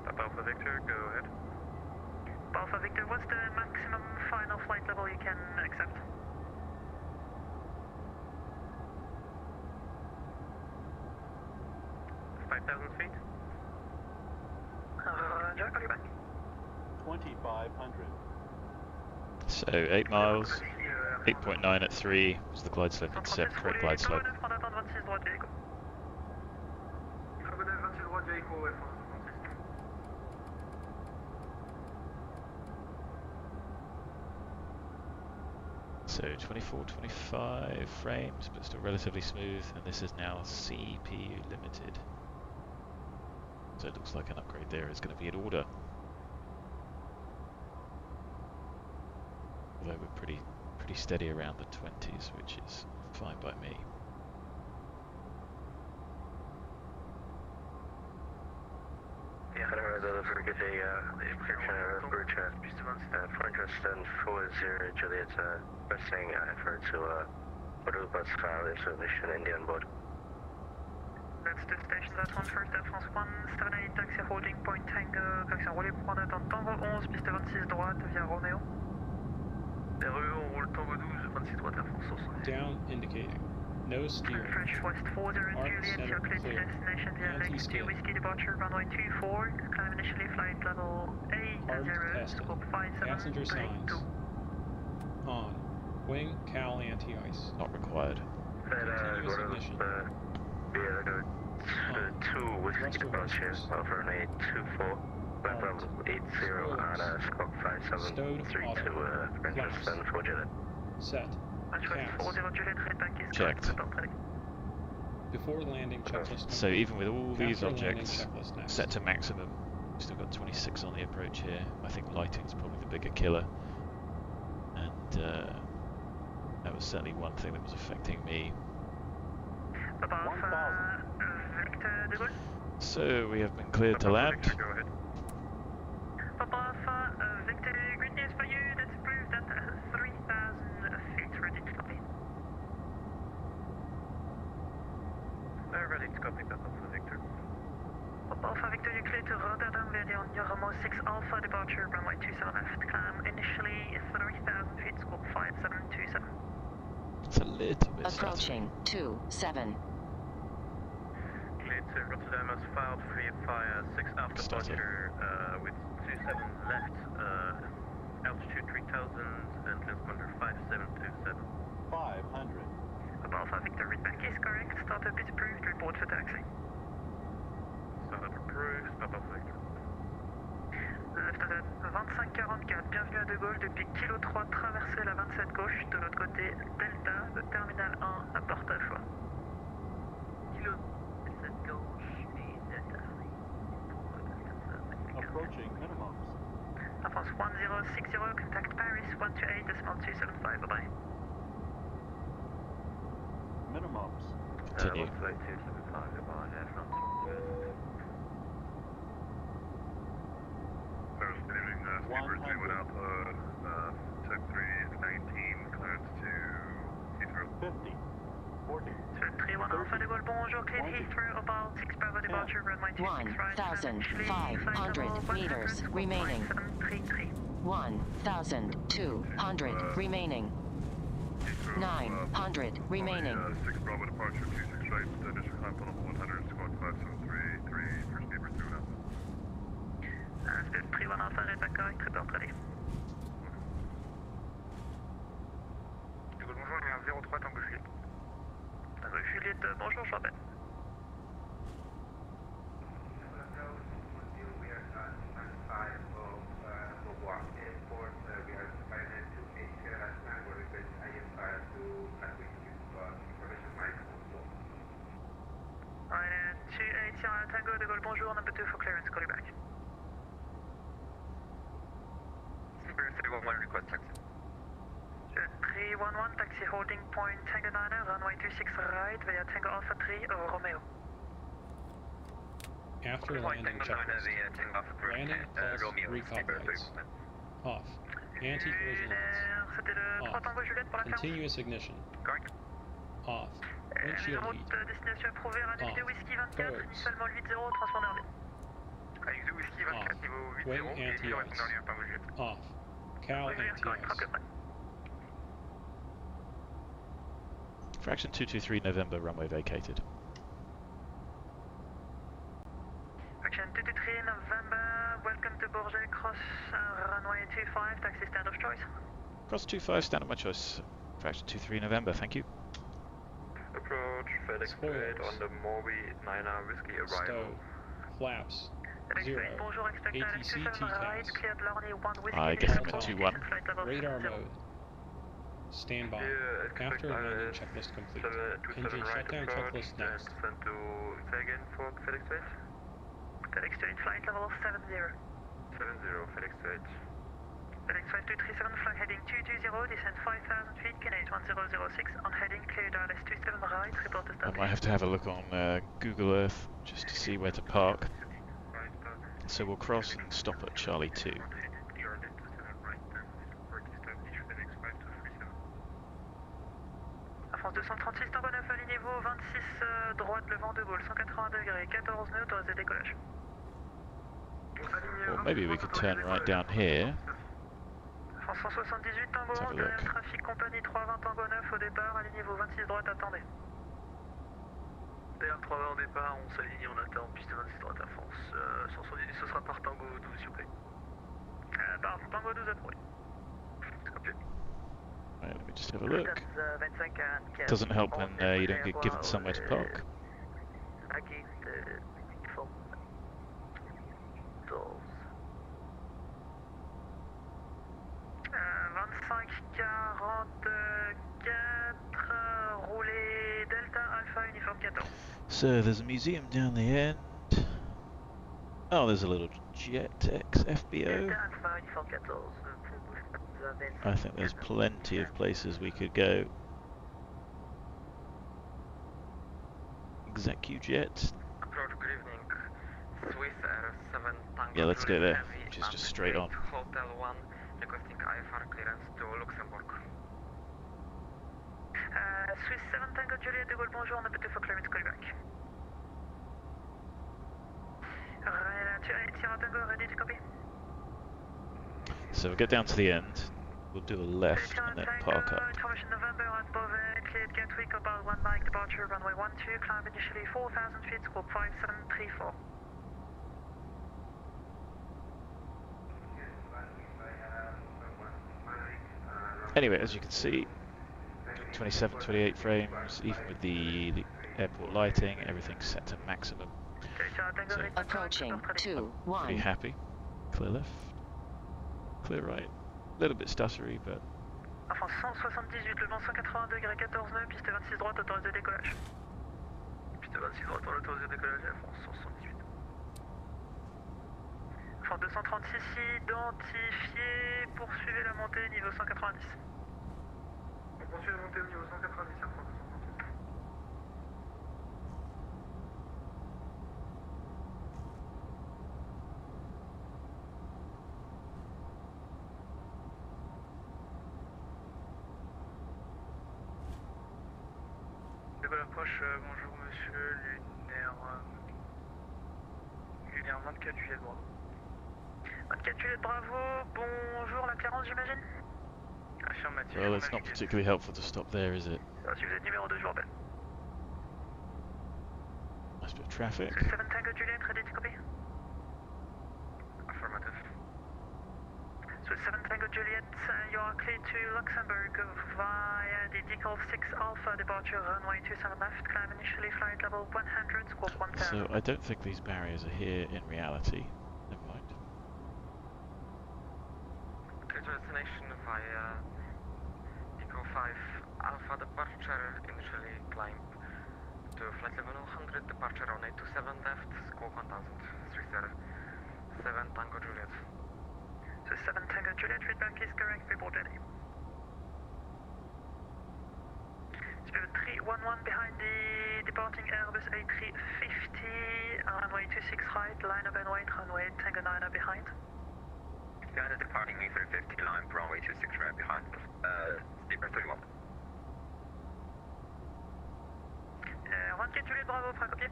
Papa Alpha Victor, go ahead. Papa Alpha Victor, what's the maximum final flight level you can accept? 5,000 feet. Roger, call you back. 2,500. So 8 miles, 8.9 at 3 was the glide slope and set, correct glide slope. So 24, 25 frames, but still relatively smooth, and this is now CPU limited. So it looks like an upgrade there is going to be in order. Although we're pretty steady around the 20s, which is fine by me. Juliet, requesting for to Aruba's file information Indian board. That's the station that one first, Air France 178, taxi holding point Tango, correction roulé pour prendre un Tango 11, piste 26 droite via Romeo. RE, on roule Tango 12, 26 droite, Air France 178. Down indicating. No steering. French West 40 Juliet, center your clear to clear. destination via Lake 2 Whiskey departure, runway 24, climb initially flight level Hard A0, tested. scope Passenger signs. 5732. On. Wing, cowl, anti-ice. Not required. Continuous ignition. Two Whiskey departure, over an 824, level 80 on scope 5732, French and 4 Juliet. Set. French West Caps. 40 Juliet, headback is Checked. correct. Before landing checklist. So even with all these After landing objects checklist next. set to maximum, we've still got 26 on the approach here. I think lighting's probably the bigger killer. And that was certainly one thing that was affecting me. Papa Alpha Victor de Gaulle. So we have been cleared to land. Go ahead. Papa Alpha Victor, great news for you. That's approved at 3,000 feet. Ready to copy. Ready to copy, Papa Alpha Victor. Papa Alpha Victor, you're clear to Radeon via on Yoramo 6 Alpha departure, runway 27 left. Climb initially 3,000 feet, scope 5727. It's a little bit Approaching 27. Cleared to Rotterdam as filed via 6 after departure with 27 left, altitude 3000 and transponder 5727. 500. Papa Alpha Victor, readback is correct. Startup is approved. Report for taxi. Startup approved, Papa Alpha Victor. Lieutenant 2544, bienvenue à De Gaulle depuis Kilo 3, traversez la 27 gauche, de l'autre côté Delta, de Terminal 1 à porte à choix. Kilo 27 gauche et Delta. Approaching minimums. Air France 1060, contact Paris 128.275, bye-bye. Minimums. Continue. 275, goodbye, Air France. Good evening, Speedbird 3 went out, took 319, clearance to Heathrow. 50, 40, 31 Alpha De Gaulle, bonjour, cleared Heathrow, about 6 Bravo departure, runway 26 right. 1,500 meters remaining. 1,200 remaining. 900 remaining. 6 Bravo departure, 26 right, initial climb level 100, squawk 5733, first 31 Alpha, Red Back correct, report ready. Bonjour, il y a un 03 Tango Juliette. Tango Juliette, bonjour, je rappelle. Tango de Gaulle, bonjour, number 2 for clearance, call you back. Spirit 311 request taxi. 311, taxi holding point Tango 9, runway 26 right via Tango Alpha 3 Romeo. After landing checklist, landing pulse recall lights, off, anti-collision lights, off, continuous ignition, off, windshield heat, Destination approuvée, runway de Whisky 24, initialement 80, transpondeur V. Avec de Whisky 24, niveau 80, wing et puis anti-ice, dans l'un Tango Juliette. off, cow anti-ice. Fraction 223 November, runway vacated. Fraction 223 November, welcome to Bourget, cross runway 25, taxi stand of choice. Cross 25, stand of my choice. Fraction 23 November, thank you. Approach, FedEx Trade on the Moby 9 Whiskey arrival. Stow, flaps, 0, Bonjour, expect ATC right, TCAS, cleared Lorny 1 Whiskey. I guess I'm 2-1. radar mode, stand by, after landing checklist complete, engine shutdown checklist next. Send to, say again for FedEx Trade? FedEx Trade, flight level 70. 70, FedEx Trade. FedEx Trade 237, flight heading 220, descend 5,000 feet, Canadian 1006, on heading cleared RLS 27 right, report to I start. might have to have a look on Google Earth just to see where to park. So we'll cross and stop at Charlie 2. France 236, Tango 9, alignez-vous 26 droite, le vent de Gaulle, 180 degrés, 14 nœuds, autorisé décollage. Or maybe we could turn right down here. France 178, Tango 11, derrière trafic, compagnie 320, Tango 9, au départ, alignez-vous 26 droite, attendez. Derrière 320 au départ, on s'aligne, on attend, piste 26 droite à France. 178, ce sera par Tango 12, s'il vous plaît. Par Tango 12 approuvé. Right, let me just have a look. Doesn't help when you don't get given somewhere to park. So there's a museum down the end. Oh, there's a little jet FBO. I think there's plenty of places we could go. ExecuJet. Yeah, let's go there, which is just straight on. Hotel 1, requesting IFR clearance to Luxembourg. Swiss 7 Tango Juliet de Gaulle, bonjour, on a peut for clearance, call back. Tango, ready to copy. So we'll get down to the end, we'll do a left and then park up. Information November at Beauvais, cleared Gatwick about 1 mic departure, runway 12, climb initially 4,000 feet, scope 5734. Anyway, as you can see, 27, 28 frames, even with the airport lighting, everything's set to maximum. So, approaching 2-1. pretty happy. Clear left, clear right. A little bit stuttery, but. France 178, le vent 180 degrés, 14 nœuds, piste 26 droite, autorisé décollage. Piste 26 droite, on autorisé décollage à France 178. France 236, identifié, poursuivez la montée niveau 190. On poursuit la montée au niveau 190 à France 236. Approche, bonjour monsieur, lunaire 24 Juliette Bravo. 24 Juliette Bravo, bonjour, la Clarence j'imagine. Affirmatif. Well, it's not particularly helpful to stop there, is it? Si vous êtes numéro 2, je vous rappelle. Nice bit of traffic. 7 Tango Juliette, ready to copy. Affirmative. You are clear to Luxembourg via the DeepCool 6 Alpha departure runway 27 left, climb initially flight level 100, squawk 1000. So I don't think these barriers are here in reality. Never mind. Clear to destination via DeepCool 5 Alpha departure, initially climb to flight level 100, departure runway 27 left, squawk 1000, 7 Tango Juliet. So 7 Tango Juliet, feedback is correct, report ready. Spirit 311 behind the departing Airbus A350, runway 26 right, line up and wait, runway Tango 9 behind. Behind the departing A350 line, runway 26 right behind, Spirit 31. 24 Juliet Bravo, prêt à copier.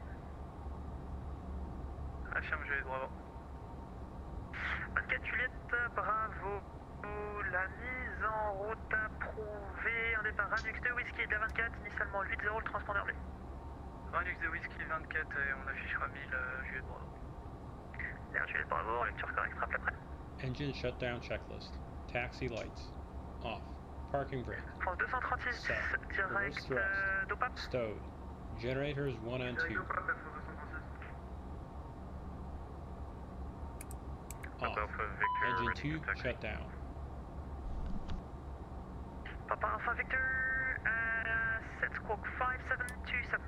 Affirme Juliet Bravo. 24 Juliette Bravo, la mise en route approuvée, un départ Ranux de Whisky de la 24, initialement 8-0, le transpondeur bleu. Ranux de Whisky 24 et on affichera 1000 Juliet Bravo. L'air Juliette Bravo, lecture correcte, rappel après. Engine shutdown checklist. Taxi lights. Off. Parking brake. France 236, Set. direct d'OPAP. Stowed. Generators 1 and 2. Off. Engine 2 shut down. Papa Alpha Victor, set squawk 5727.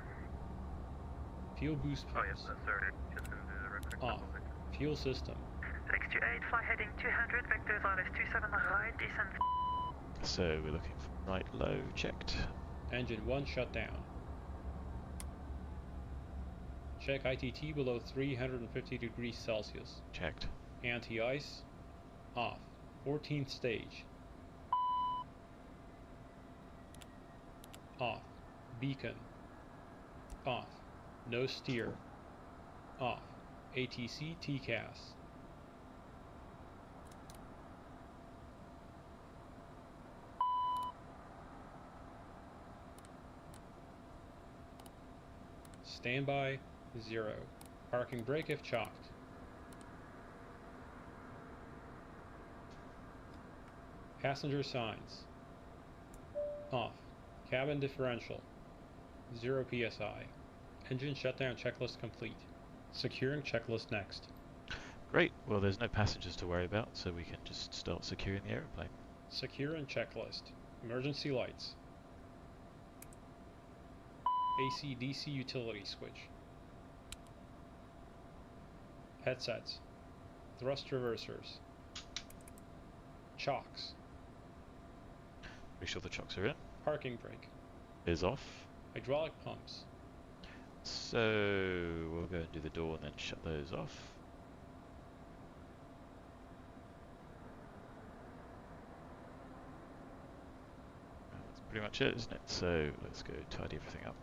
Fuel boost Oh yes, pumps. sorry, just gonna do the record. Off. Fuel system. X28, fly heading 200, vectors RS27, right descent. So we're looking for right low, checked. Engine 1 shut down. Check ITT below 350 degrees Celsius. Checked. Anti-ice. Off. 14th stage. Off. Beacon. Off. No steer. Off. ATC TCAS. Standby 0. Parking brake if chalked. Passenger signs. Off. Cabin differential. 0 PSI. Engine shutdown checklist complete. Securing checklist next. Great. Well, there's no passengers to worry about, so we can just start securing the aeroplane. Secure and checklist. Emergency lights. AC-DC utility switch. Headsets. Thrust reversers. Chocks. Make sure the chocks are in. Parking brake. Is off. Hydraulic pumps. So we'll go and do the door and then shut those off. That's pretty much it, isn't it? So let's go tidy everything up.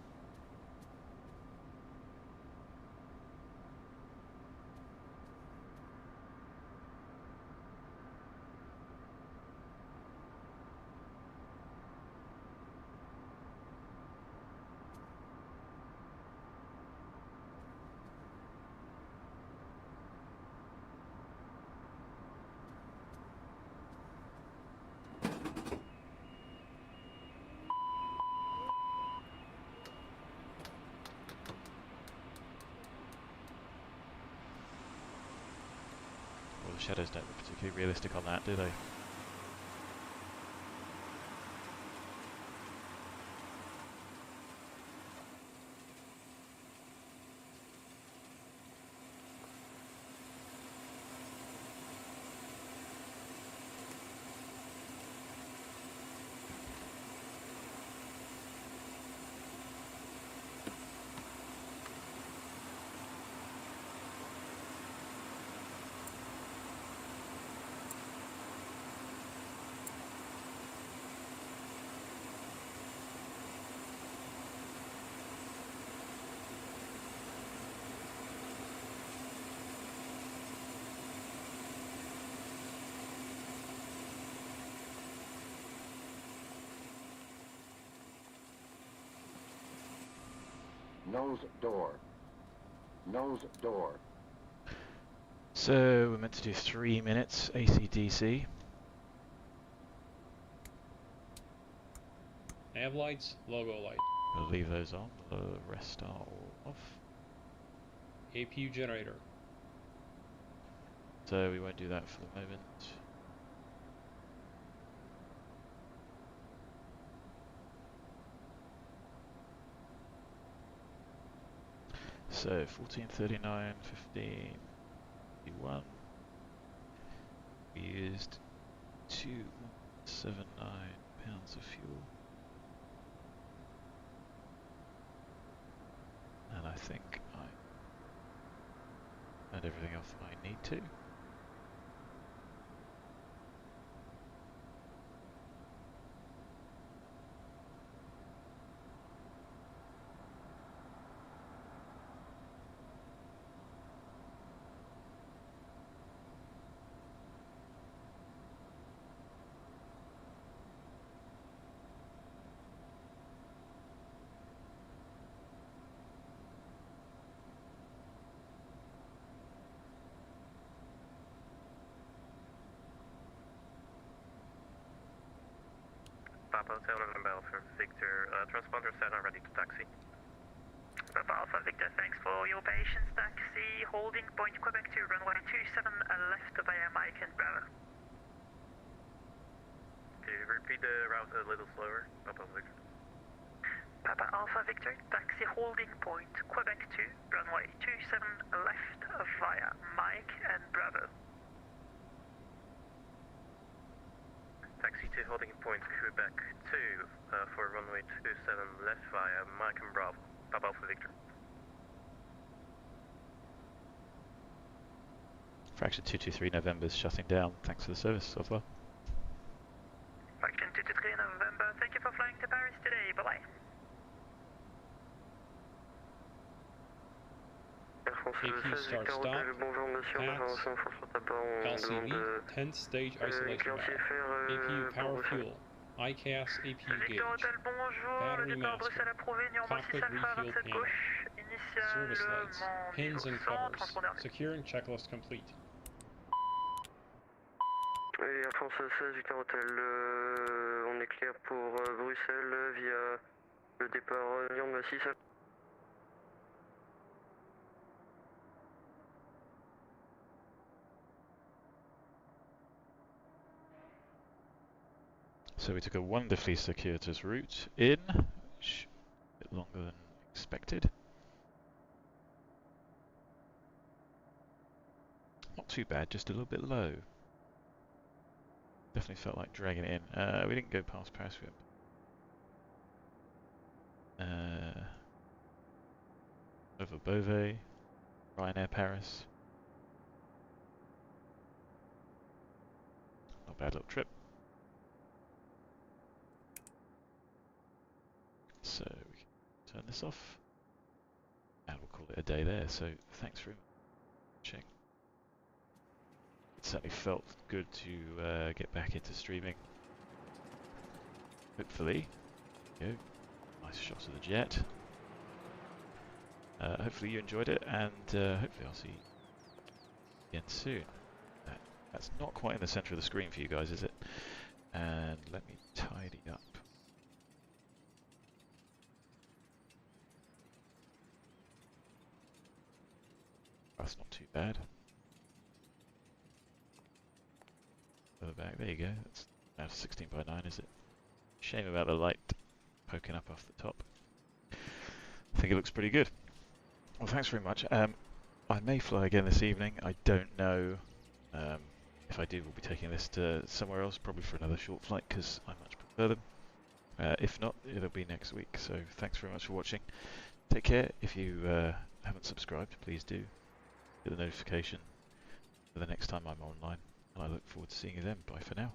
Well, the shadows don't look particularly realistic on that, do they? Nose door. Nose door. So we're meant to do 3 minutes AC/DC. Nav lights, logo light. We'll leave those on, the rest are all off. APU generator. So we won't do that for the moment. So 1439, 15, 51. We used 279 pounds of fuel. And I think I turned everything off I need to. Papa Hotel November Alpha Victor, transponder set and ready to taxi. Papa Alpha Victor, thanks for your patience. Taxi holding point Quebec to runway 27 left via Mike and Bravo. Can you repeat the route a little slower, Papa Victor? Papa Alpha Victor, taxi holding point Quebec to runway 27 left via Mike and Bravo. Taxi to holding point Quebec 2 for runway 27 left via Mike and Bravo. Papa Alpha Victor. Fraction 223 November's shutting down. Thanks for the service so far. Fraction 223 November, thank you for flying to Paris today. Bye bye. AQ start stop. PATS. LCV. 10th stage isolation valve. APU power fuel. ICAS APU gauge. Battery master. Cockpit refuel panel. Service lights. Pins and covers. Securing checklist complete. Et Air France 16, Victor Hotel, on est clair pour Bruxelles via le départ Lyon 6. So we took a wonderfully circuitous route in, which a bit longer than expected. Not too bad, just a little bit low. Definitely felt like dragging it in. We didn't go past Paris. Over Beauvais, Ryanair Paris. Not a bad little trip. So we can turn this off, and we'll call it a day there. So thanks for watching. It certainly felt good to get back into streaming. Hopefully, nice shots of the jet. Hopefully you enjoyed it, and hopefully I'll see you again soon. That's not quite in the center of the screen for you guys, is it? And let me tidy up. That's not too bad. Further back, there you go. That's now 16 by 9, is it? Shame about the light poking up off the top. I think it looks pretty good. Well, thanks very much. I may fly again this evening. I don't know. If I do, we'll be taking this to somewhere else, probably for another short flight, because I much prefer them. If not, it'll be next week. So thanks very much for watching. Take care. If you haven't subscribed, please do. Get the notification for the next time I'm online, and I look forward to seeing you then. Bye for now.